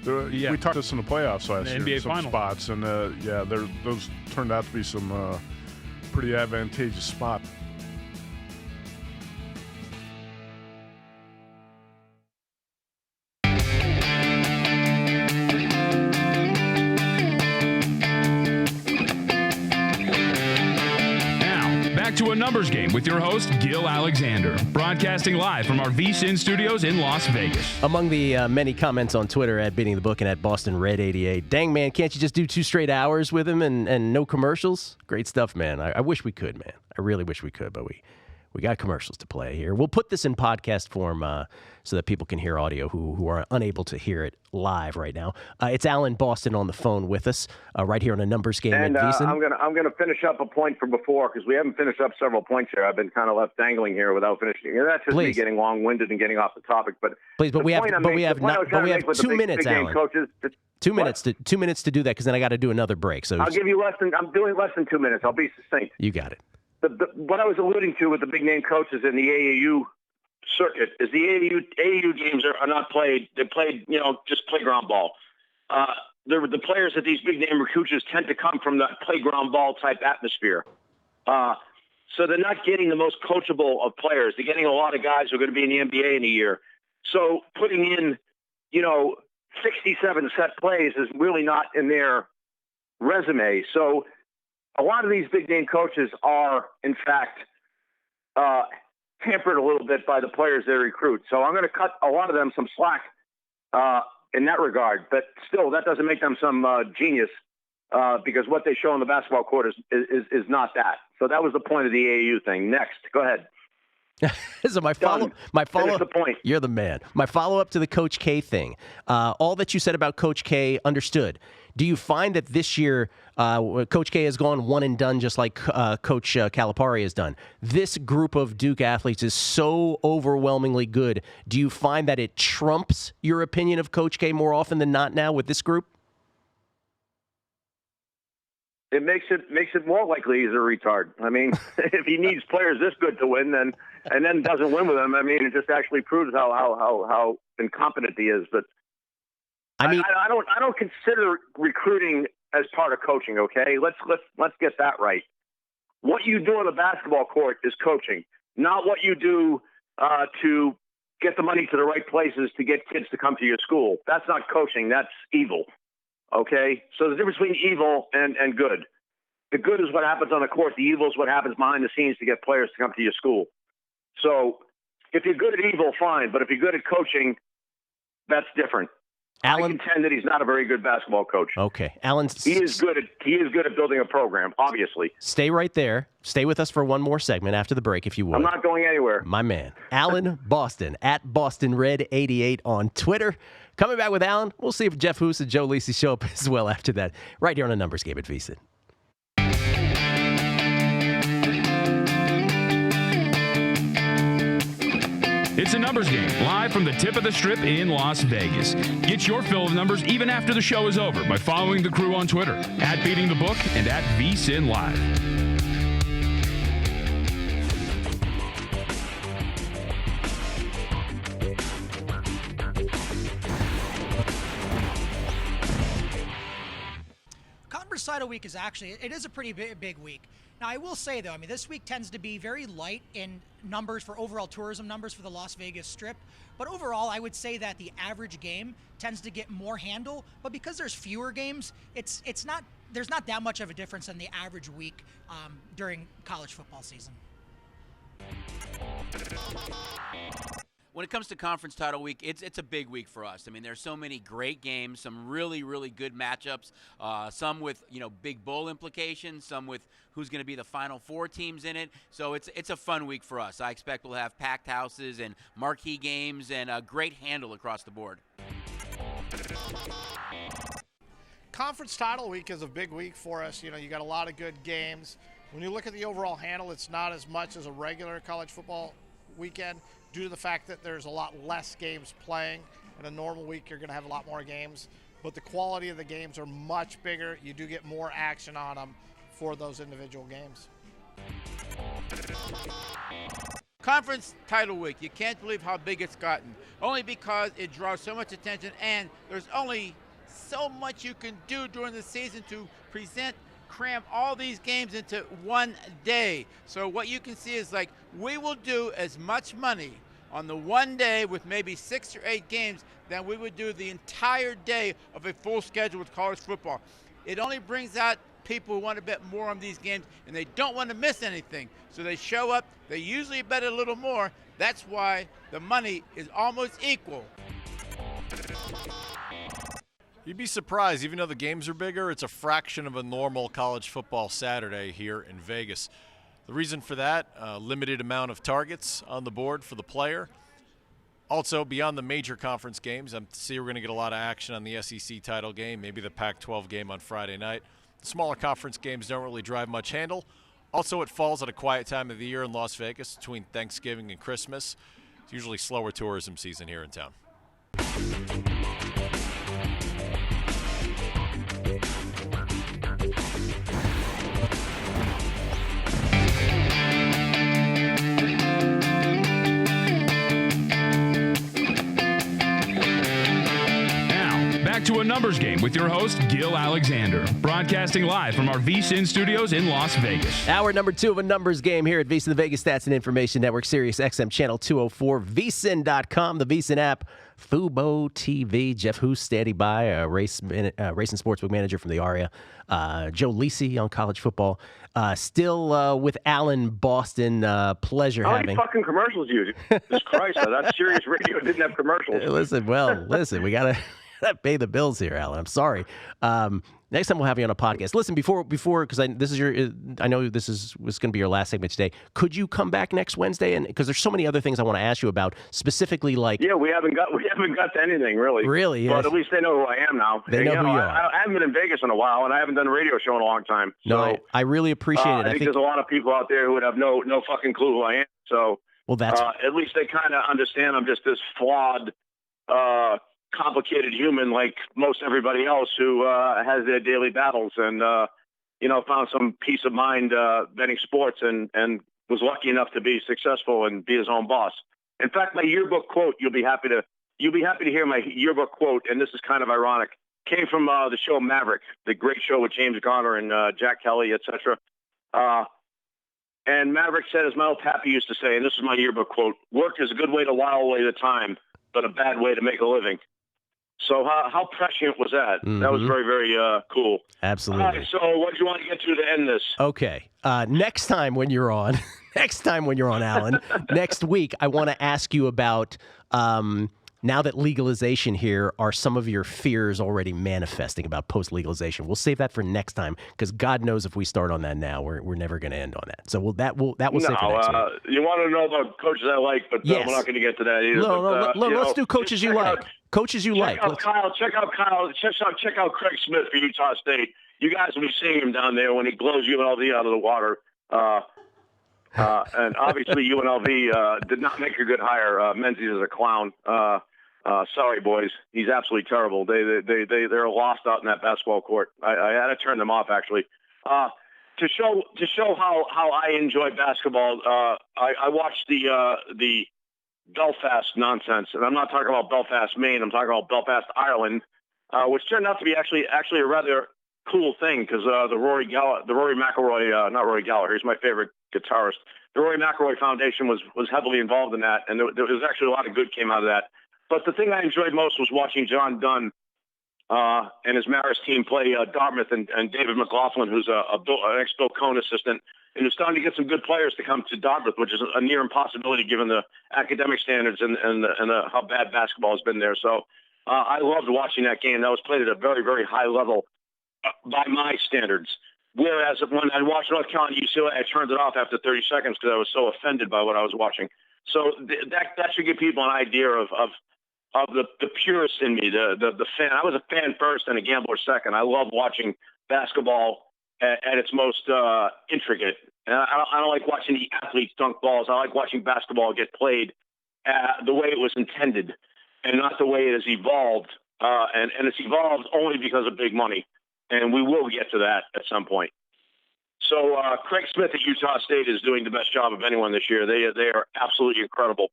We talked this in the playoffs last year. NBA some final spots, and those turned out to be some pretty advantageous spots. To a numbers game with your host, Gill Alexander, broadcasting live from our VSiN studios in Las Vegas. Among the many comments on Twitter at Beating the Book and at BostonRed88, dang, man, can't you just do 2 straight hours with him and no commercials? Great stuff, man. I wish we could, man. I really wish we could, but we We got commercials to play here. We'll put this in podcast form so that people can hear audio who are unable to hear it live right now. It's Alan Boston on the phone with us right here on a numbers game And at VSiN. I'm gonna finish up a point from before because we haven't finished up several points here. I've been kind of left dangling here without finishing. That's just me getting long-winded and getting off the topic. But we have 2 minutes, Alan. Coaches, 2 minutes to 2 minutes to do that because then I got to do another break. So I'll give you I'm doing less than 2 minutes. I'll be succinct. You got it. What I was alluding to with the big name coaches in the AAU circuit is the AAU games are not played. They're played, just playground ball. The players at these big name coaches tend to come from that playground ball type atmosphere. So they're not getting the most coachable of players. They're getting a lot of guys who are going to be in the NBA in a year. So putting in, 67 set plays is really not in their resume. So a lot of these big name coaches are, in fact, hampered a little bit by the players they recruit. So I'm going to cut a lot of them some slack in that regard. But still, that doesn't make them some genius because what they show on the basketball court is not that. So that was the point of the AAU thing. Next, go ahead. So my follow the point. You're the man. My follow up to the Coach K thing. All that you said about Coach K, understood. Do you find that this year Coach K has gone one and done just like Coach Calipari has done? This group of Duke athletes is so overwhelmingly good. Do you find that it trumps your opinion of Coach K more often than not now with this group? It makes it more likely he's a retard. I mean, if he needs players this good to win, and then doesn't win with them, I mean, it just actually proves how incompetent he is. But I don't consider recruiting as part of coaching. Okay, let's get that right. What you do on the basketball court is coaching, not what you do to get the money to the right places to get kids to come to your school. That's not coaching. That's evil. Okay, so there's a difference between evil and good. The good is what happens on the court. The evil is what happens behind the scenes to get players to come to your school. So if you're good at evil, fine. But if you're good at coaching, that's different. I contend that he's not a very good basketball coach. Okay, Alan. He is good at building a program, obviously. Stay right there. Stay with us for one more segment after the break, if you would. I'm not going anywhere. My man, Alan Boston, at BostonRed88 on Twitter. Coming back with Alan. We'll see if Jeff Hoos and Joe Lisi show up as well after that. Right here on a numbers game at VSiN. It's a numbers game, live from the tip of the strip in Las Vegas. Get your fill of numbers even after the show is over by following the crew on Twitter, at Beating the Book and at VSiN Live. Conference Title Week is actually, it is a pretty big week. Now, I will say, though, this week tends to be very light in numbers for overall tourism numbers for the Las Vegas Strip. But overall, I would say that the average game tends to get more handle. But because there's fewer games, there's not that much of a difference in the average week during college football season. When it comes to Conference Title Week, it's a big week for us. There's so many great games, some really, really good matchups, some with, big bowl implications, some with who's going to be the Final Four teams in it. So it's a fun week for us. I expect we'll have packed houses and marquee games and a great handle across the board. Conference Title Week is a big week for us. You got a lot of good games. When you look at the overall handle, it's not as much as a regular college football weekend, due to the fact that there's a lot less games playing. In a normal week, you're going to have a lot more games, but the quality of the games are much bigger. You do get more action on them for those individual games. Conference Title Week, you can't believe how big it's gotten, only because it draws so much attention, and there's only so much you can do during the season to cram all these games into one day. So what you can see is we will do as much money on the one day with maybe 6 or 8 games than we would do the entire day of a full schedule with college football. It only brings out people who want to bet more on these games, and they don't want to miss anything. So they show up, they usually bet a little more. That's why the money is almost equal. You'd be surprised, even though the games are bigger, it's a fraction of a normal college football Saturday here in Vegas. The reason for that, limited amount of targets on the board for the player. Also, beyond the major conference games, I'm we're going to get a lot of action on the SEC title game, maybe the Pac-12 game on Friday night. The smaller conference games don't really drive much handle. Also, it falls at a quiet time of the year in Las Vegas between Thanksgiving and Christmas. It's usually slower tourism season here in town. Back to a numbers game with your host, Gill Alexander, broadcasting live from our VSiN studios in Las Vegas. Hour number 2 of a numbers game here at VSiN, the Vegas Stats and Information Network, Sirius XM Channel 204, VSiN.com, the VSiN app, Fubo TV. Jeff Hoos standing by, race and sportsbook manager from the ARIA. Joe Lisi on college football. Still with Alan Boston. Pleasure How having. many fucking commercials do you use? Jesus Christ, that Sirius Radio didn't have commercials. Listen, we got to pay the bills here, Alan. I'm sorry. Next time we'll have you on a podcast. Listen, before, because I know this was going to be your last segment today. Could you come back next Wednesday? And because there's so many other things I want to ask you about, specifically like. Yeah, we haven't got to anything really. Really? Yeah. But at least they know who I am now. They know who you are. I haven't been in Vegas in a while, and I haven't done a radio show in a long time. So, no, I really appreciate it. I think there's a lot of people out there who would have no fucking clue who I am. So, well, that's at least they kind of understand I'm just this flawed. Complicated human like most everybody else who has their daily battles and found some peace of mind betting sports and was lucky enough to be successful and be his own boss. In fact, my yearbook quote, you'll be happy to hear my yearbook quote, and this is kind of ironic, came from the show Maverick, the great show with James Garner and Jack Kelly, etc. And Maverick said, as my old pappy used to say, and this is my yearbook quote, "Work is a good way to while away the time, but a bad way to make a living." So how prescient was that? Mm-hmm. That was very, very cool. Absolutely. All right, so what do you want to get to end this? Okay. Next time when you're on, Alan, next week, I want to ask you about, now that legalization here, are some of your fears already manifesting about post-legalization? We'll save that for next time, because God knows if we start on that now, we're never going to end on that. So that will save for next week. You want to know about coaches I like, but yes. We're not going to get to that either. Let's do coaches you like. Coaches you like. Check out Craig Smith for Utah State. You guys will be seeing him down there when he blows UNLV out of the water. And obviously UNLV did not make a good hire. Menzies is a clown. Sorry, boys. He's absolutely terrible. They're lost out in that basketball court. I had to turn them off, actually. To show how I enjoy basketball, I watched the Belfast nonsense, and I'm not talking about Belfast, Maine. I'm talking about Belfast, Ireland, which turned out to be actually a rather cool thing because the Rory McIlroy, not Rory Gallagher, he's my favorite guitarist. The Rory McIlroy Foundation was heavily involved in that, and there was actually a lot of good came out of that. But the thing I enjoyed most was watching John Dunn and his Marist team play Dartmouth and David McLaughlin, who's an ex-Bill Cohn assistant, and who's starting to get some good players to come to Dartmouth, which is a near impossibility given the academic standards and how bad basketball has been there. So I loved watching that game. That was played at a very, very high level by my standards. Whereas when I watched North Carolina UCLA, I turned it off after 30 seconds because I was so offended by what I was watching. So that should give people an idea of the purist in me, the fan. I was a fan first and a gambler second. I love watching basketball at its most intricate. And I don't like watching the athletes dunk balls. I like watching basketball get played the way it was intended and not the way it has evolved. And it's evolved only because of big money. And we will get to that at some point. So Craig Smith at Utah State is doing the best job of anyone this year. They are absolutely incredible.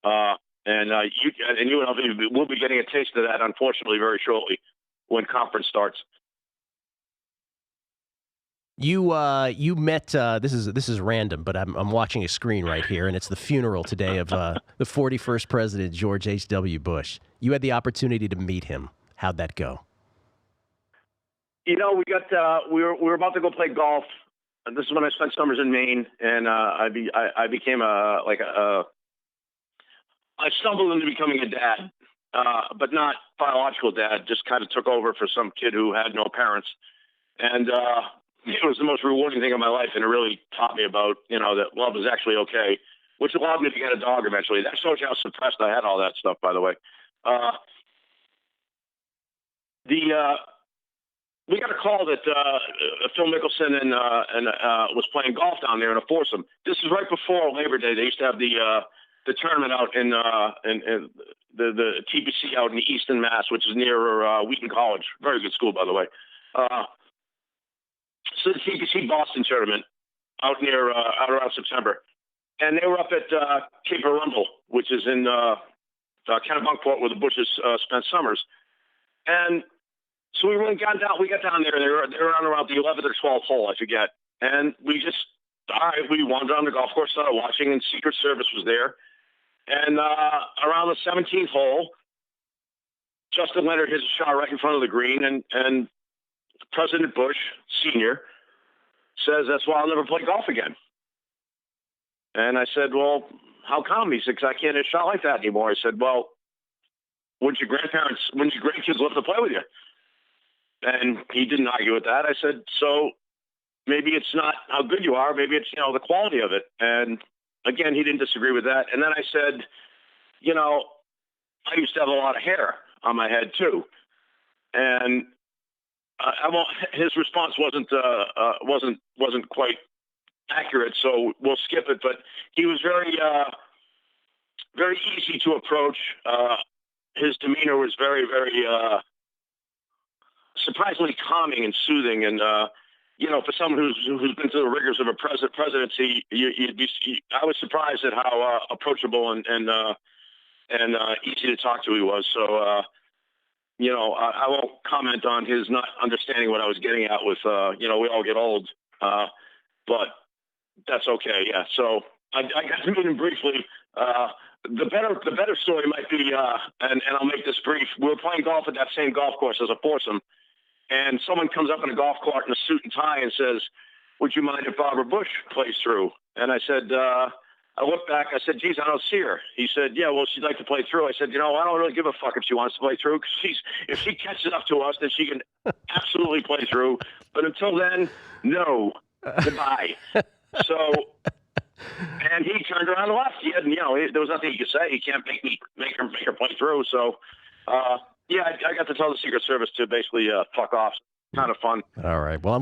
And UNLV will be getting a taste of that, unfortunately, very shortly when conference starts. You met this is random, but I'm watching a screen right here, and it's the funeral today of the 41st president, George H.W. Bush. You had the opportunity to meet him. How'd that go? We were about to go play golf. This is when I spent summers in Maine, and I became I stumbled into becoming a dad, but not biological dad. Just kind of took over for some kid who had no parents, and it was the most rewarding thing in my life, and it really taught me about, that love is actually okay, which allowed me to get a dog eventually. That shows you how suppressed I had all that stuff, by the way. We got a call that Phil Mickelson and was playing golf down there in a foursome. This is right before Labor Day. They used to have the tournament out in the TPC out in Easton, Mass, which is near Wheaton College. Very good school, by the way. So the TPC Boston tournament out around September, and they were up at Cape Arundel, which is in Kennebunkport, where the Bushes spent summers, and so we got down there, and they were on around the 11th or 12th hole, I forget, and we wandered on the golf course, started watching, and Secret Service was there, and around the 17th hole, Justin Leonard hits a shot right in front of the green, and President Bush, Sr., says, that's why I'll never play golf again. And I said, well, how come? He said, because I can't hit a shot like that anymore. I said, well, wouldn't your grandkids love to play with you? And he didn't argue with that. I said, so maybe it's not how good you are. Maybe it's, the quality of it. And again, he didn't disagree with that. And then I said, I used to have a lot of hair on my head too. And his response wasn't quite accurate, so we'll skip it. But he was very very easy to approach. His demeanor was very, very surprisingly calming and soothing. And for someone who's been through the rigors of a presidency, I was surprised at how approachable and easy to talk to he was. So. I won't comment on his not understanding what I was getting at with, we all get old, but that's okay. Yeah. So I got to meet him briefly. The better story might be, and I'll make this brief. We were playing golf at that same golf course as a foursome, and someone comes up in a golf cart in a suit and tie and says, would you mind if Barbara Bush plays through? And I said, I looked back. I said, geez, I don't see her. He said, yeah, well, she'd like to play through. I said, I don't really give a fuck if she wants to play through, because if she catches up to us, then she can absolutely play through. But until then, no, goodbye. So, and he turned around and left. He hadn't, there was nothing he could say. He can't make her play through. So, I got to tell the Secret Service to basically fuck off. Kind of fun. All right. Well,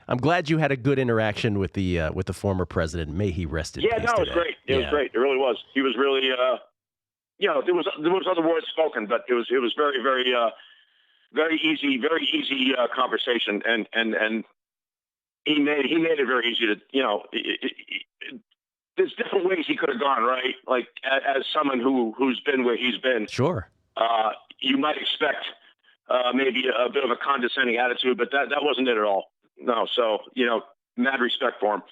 I'm glad you had a good interaction with the former president. May he rest in peace. Yeah, no, it was great. It was great. It really was. He was really, there was other words spoken, but it was very, very, very easy conversation, and he made it very easy to, there's different ways he could have gone, right? Like as someone who's been where he's been. Sure. You might expect. Maybe a bit of a condescending attitude, but that wasn't it at all. No, so, mad respect for him.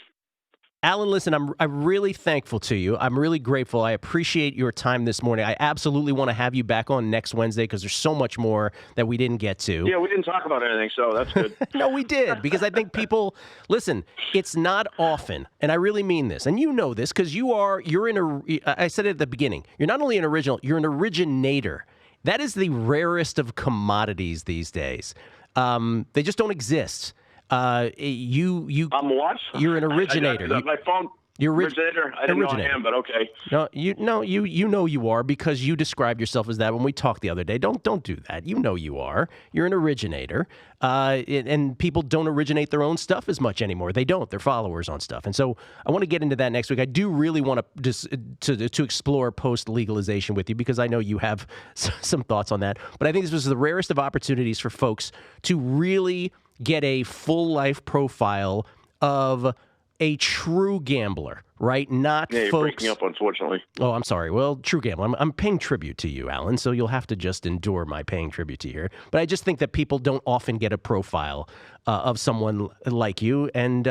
Alan, listen, I'm really thankful to you. I'm really grateful. I appreciate your time this morning. I absolutely want to have you back on next Wednesday because there's so much more that we didn't get to. Yeah, we didn't talk about anything, so that's good. No, we did, because I think people, listen, it's not often, and I really mean this, and you know this because I said it at the beginning, you're not only an original, you're an originator. That is the rarest of commodities these days. They just don't exist. I'm what? You're an originator. My phone. You're originator. I didn't know I am, but okay. You know you are because you described yourself as that when we talked the other day. Don't do that. You know you are. You're an originator, and people don't originate their own stuff as much anymore. They don't. They're followers on stuff, and so I want to get into that next week. I do really want to explore post legalization with you because I know you have some thoughts on that. But I think this was the rarest of opportunities for folks to really get a full life profile of a true gambler, right? Not you're folks. Breaking up, unfortunately. Oh, I'm sorry. Well, true gambler. I'm paying tribute to you, Alan, so you'll have to just endure my paying tribute to you here. But I just think that people don't often get a profile of someone like you, and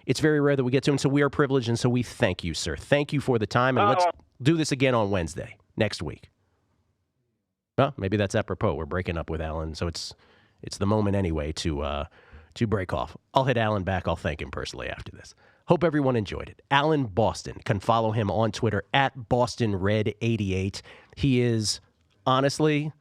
it's very rare that we get to. And so we are privileged, and so we thank you, sir. Thank you for the time, and let's do this again on Wednesday next week. Well, maybe that's apropos. We're breaking up with Alan, so it's the moment anyway to break off. I'll hit Alan back. I'll thank him personally after this. Hope everyone enjoyed it. Alan Boston. Can follow him on Twitter at BostonRed88. He is, honestly,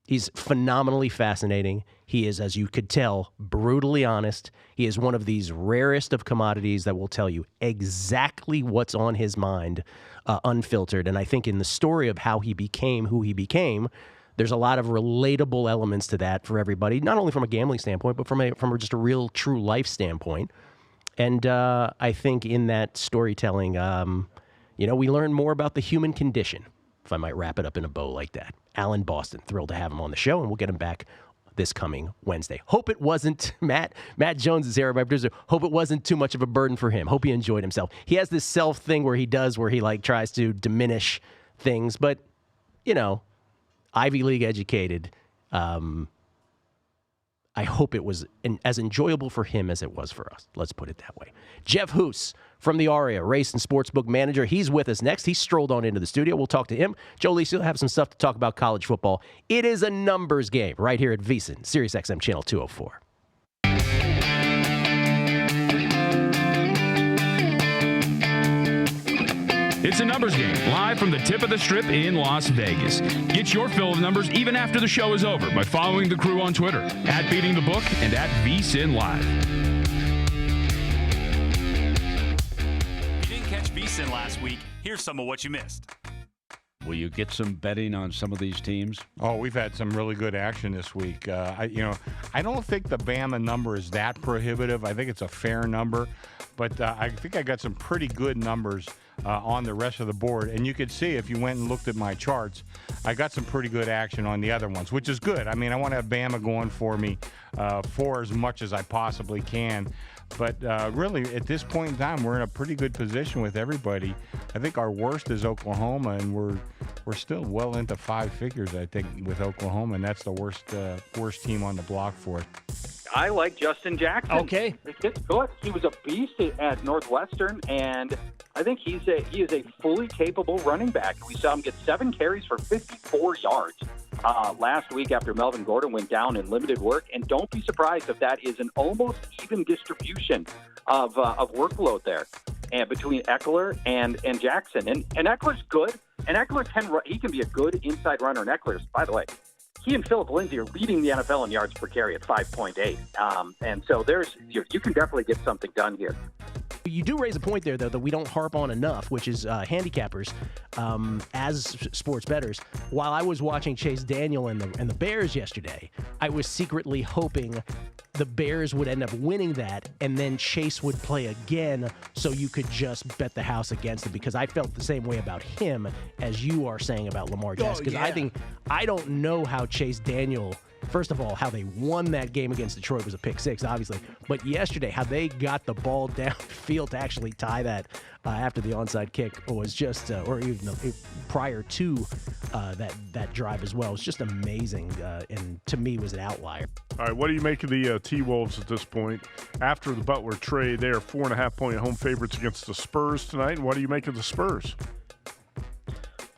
He's phenomenally fascinating. He is, as you could tell, brutally honest. He is one of these rarest of commodities that will tell you exactly what's on his mind, unfiltered. And I think in the story of how he became who he became, there's a lot of relatable elements to that for everybody, not only from a gambling standpoint, but from just a real, true life standpoint. And I think in that storytelling, we learn more about the human condition, if I might wrap it up in a bow like that. Alan Boston, thrilled to have him on the show, and we'll get him back this coming Wednesday. Hope it wasn't, Matt Jones is here, my producer. Hope it wasn't too much of a burden for him. Hope he enjoyed himself. He has this self thing where he tries to diminish things, but, Ivy League educated. I hope it was as enjoyable for him as it was for us. Let's put it that way. Jeff Hoos from the ARIA, race and sportsbook manager. He's with us next. He strolled on into the studio. We'll talk to him. Joe Lisi will have some stuff to talk about college football. It is a numbers game right here at VSiN, Sirius XM Channel 204. It's a numbers game, live from the tip of the strip in Las Vegas. Get your fill of numbers even after the show is over by following the crew on Twitter, @BeatingTheBook and @VSiN Live. If you didn't catch VSiN last week, here's some of what you missed. Will you get some betting on some of these teams? Oh, we've had some really good action this week. I don't think the Bama number is that prohibitive. I think it's a fair number, but I think I got some pretty good numbers on the rest of the board. And you could see if you went and looked at my charts, I got some pretty good action on the other ones, which is good. I mean, I want to have Bama going for me for as much as I possibly can. But really, at this point in time, we're in a pretty good position with everybody. I think our worst is Oklahoma, and we're still well into five figures, I think, with Oklahoma, and that's the worst team on the block for it. I like Justin Jackson. Okay. The kid's good. He was a beast at Northwestern, and I think he is a fully capable running back. We saw him get 7 carries for 54 yards last week after Melvin Gordon went down in limited work. And don't be surprised if that is an almost even distribution of workload there, and between Eckler and Jackson. And Eckler's good, and Eckler can be a good inside runner. And Eckler's, by the way, he and Philip Lindsay are leading the NFL in yards per carry at 5.8. And so you can definitely get something done here. You do raise a point there, though, that we don't harp on enough, which is handicappers as sports bettors. While I was watching Chase Daniel and the Bears yesterday, I was secretly hoping the Bears would end up winning that, and then Chase would play again, so you could just bet the house against him, because I felt the same way about him as you are saying about Lamar Jackson. Because I don't know how Chase Daniel, first of all, how they won that game against Detroit was a pick six, obviously. But yesterday, how they got the ball downfield to actually tie that after the onside kick was just, or even prior to that drive as well. It was just amazing, and to me was an outlier. All right, what do you make of the T-Wolves at this point? After the Butler trade, they are 4.5-point home favorites against the Spurs tonight. And what do you make of the Spurs?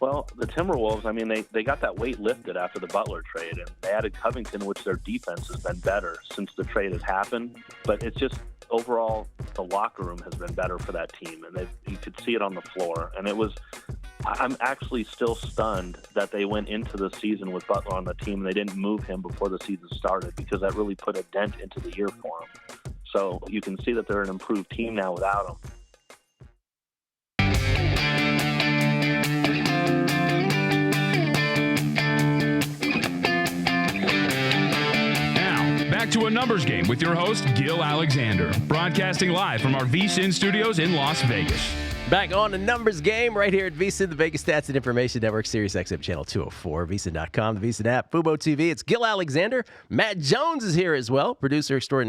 Well, the Timberwolves, I mean, they got that weight lifted after the Butler trade, and they added Covington, which their defense has been better since the trade has happened. But it's just overall the locker room has been better for that team, and you could see it on the floor. And I'm actually still stunned that they went into the season with Butler on the team and they didn't move him before the season started, because that really put a dent into the year for him. So you can see that they're an improved team now without him. Back to a numbers game with your host, Gill Alexander, broadcasting live from our VSiN studios in Las Vegas. Back on the numbers game right here at VSiN, the Vegas Stats and Information Network, Sirius XM Channel 204, VSiN.com, the VSiN app, Fubo TV. It's Gill Alexander. Matt Jones is here as well, producer extraordinary.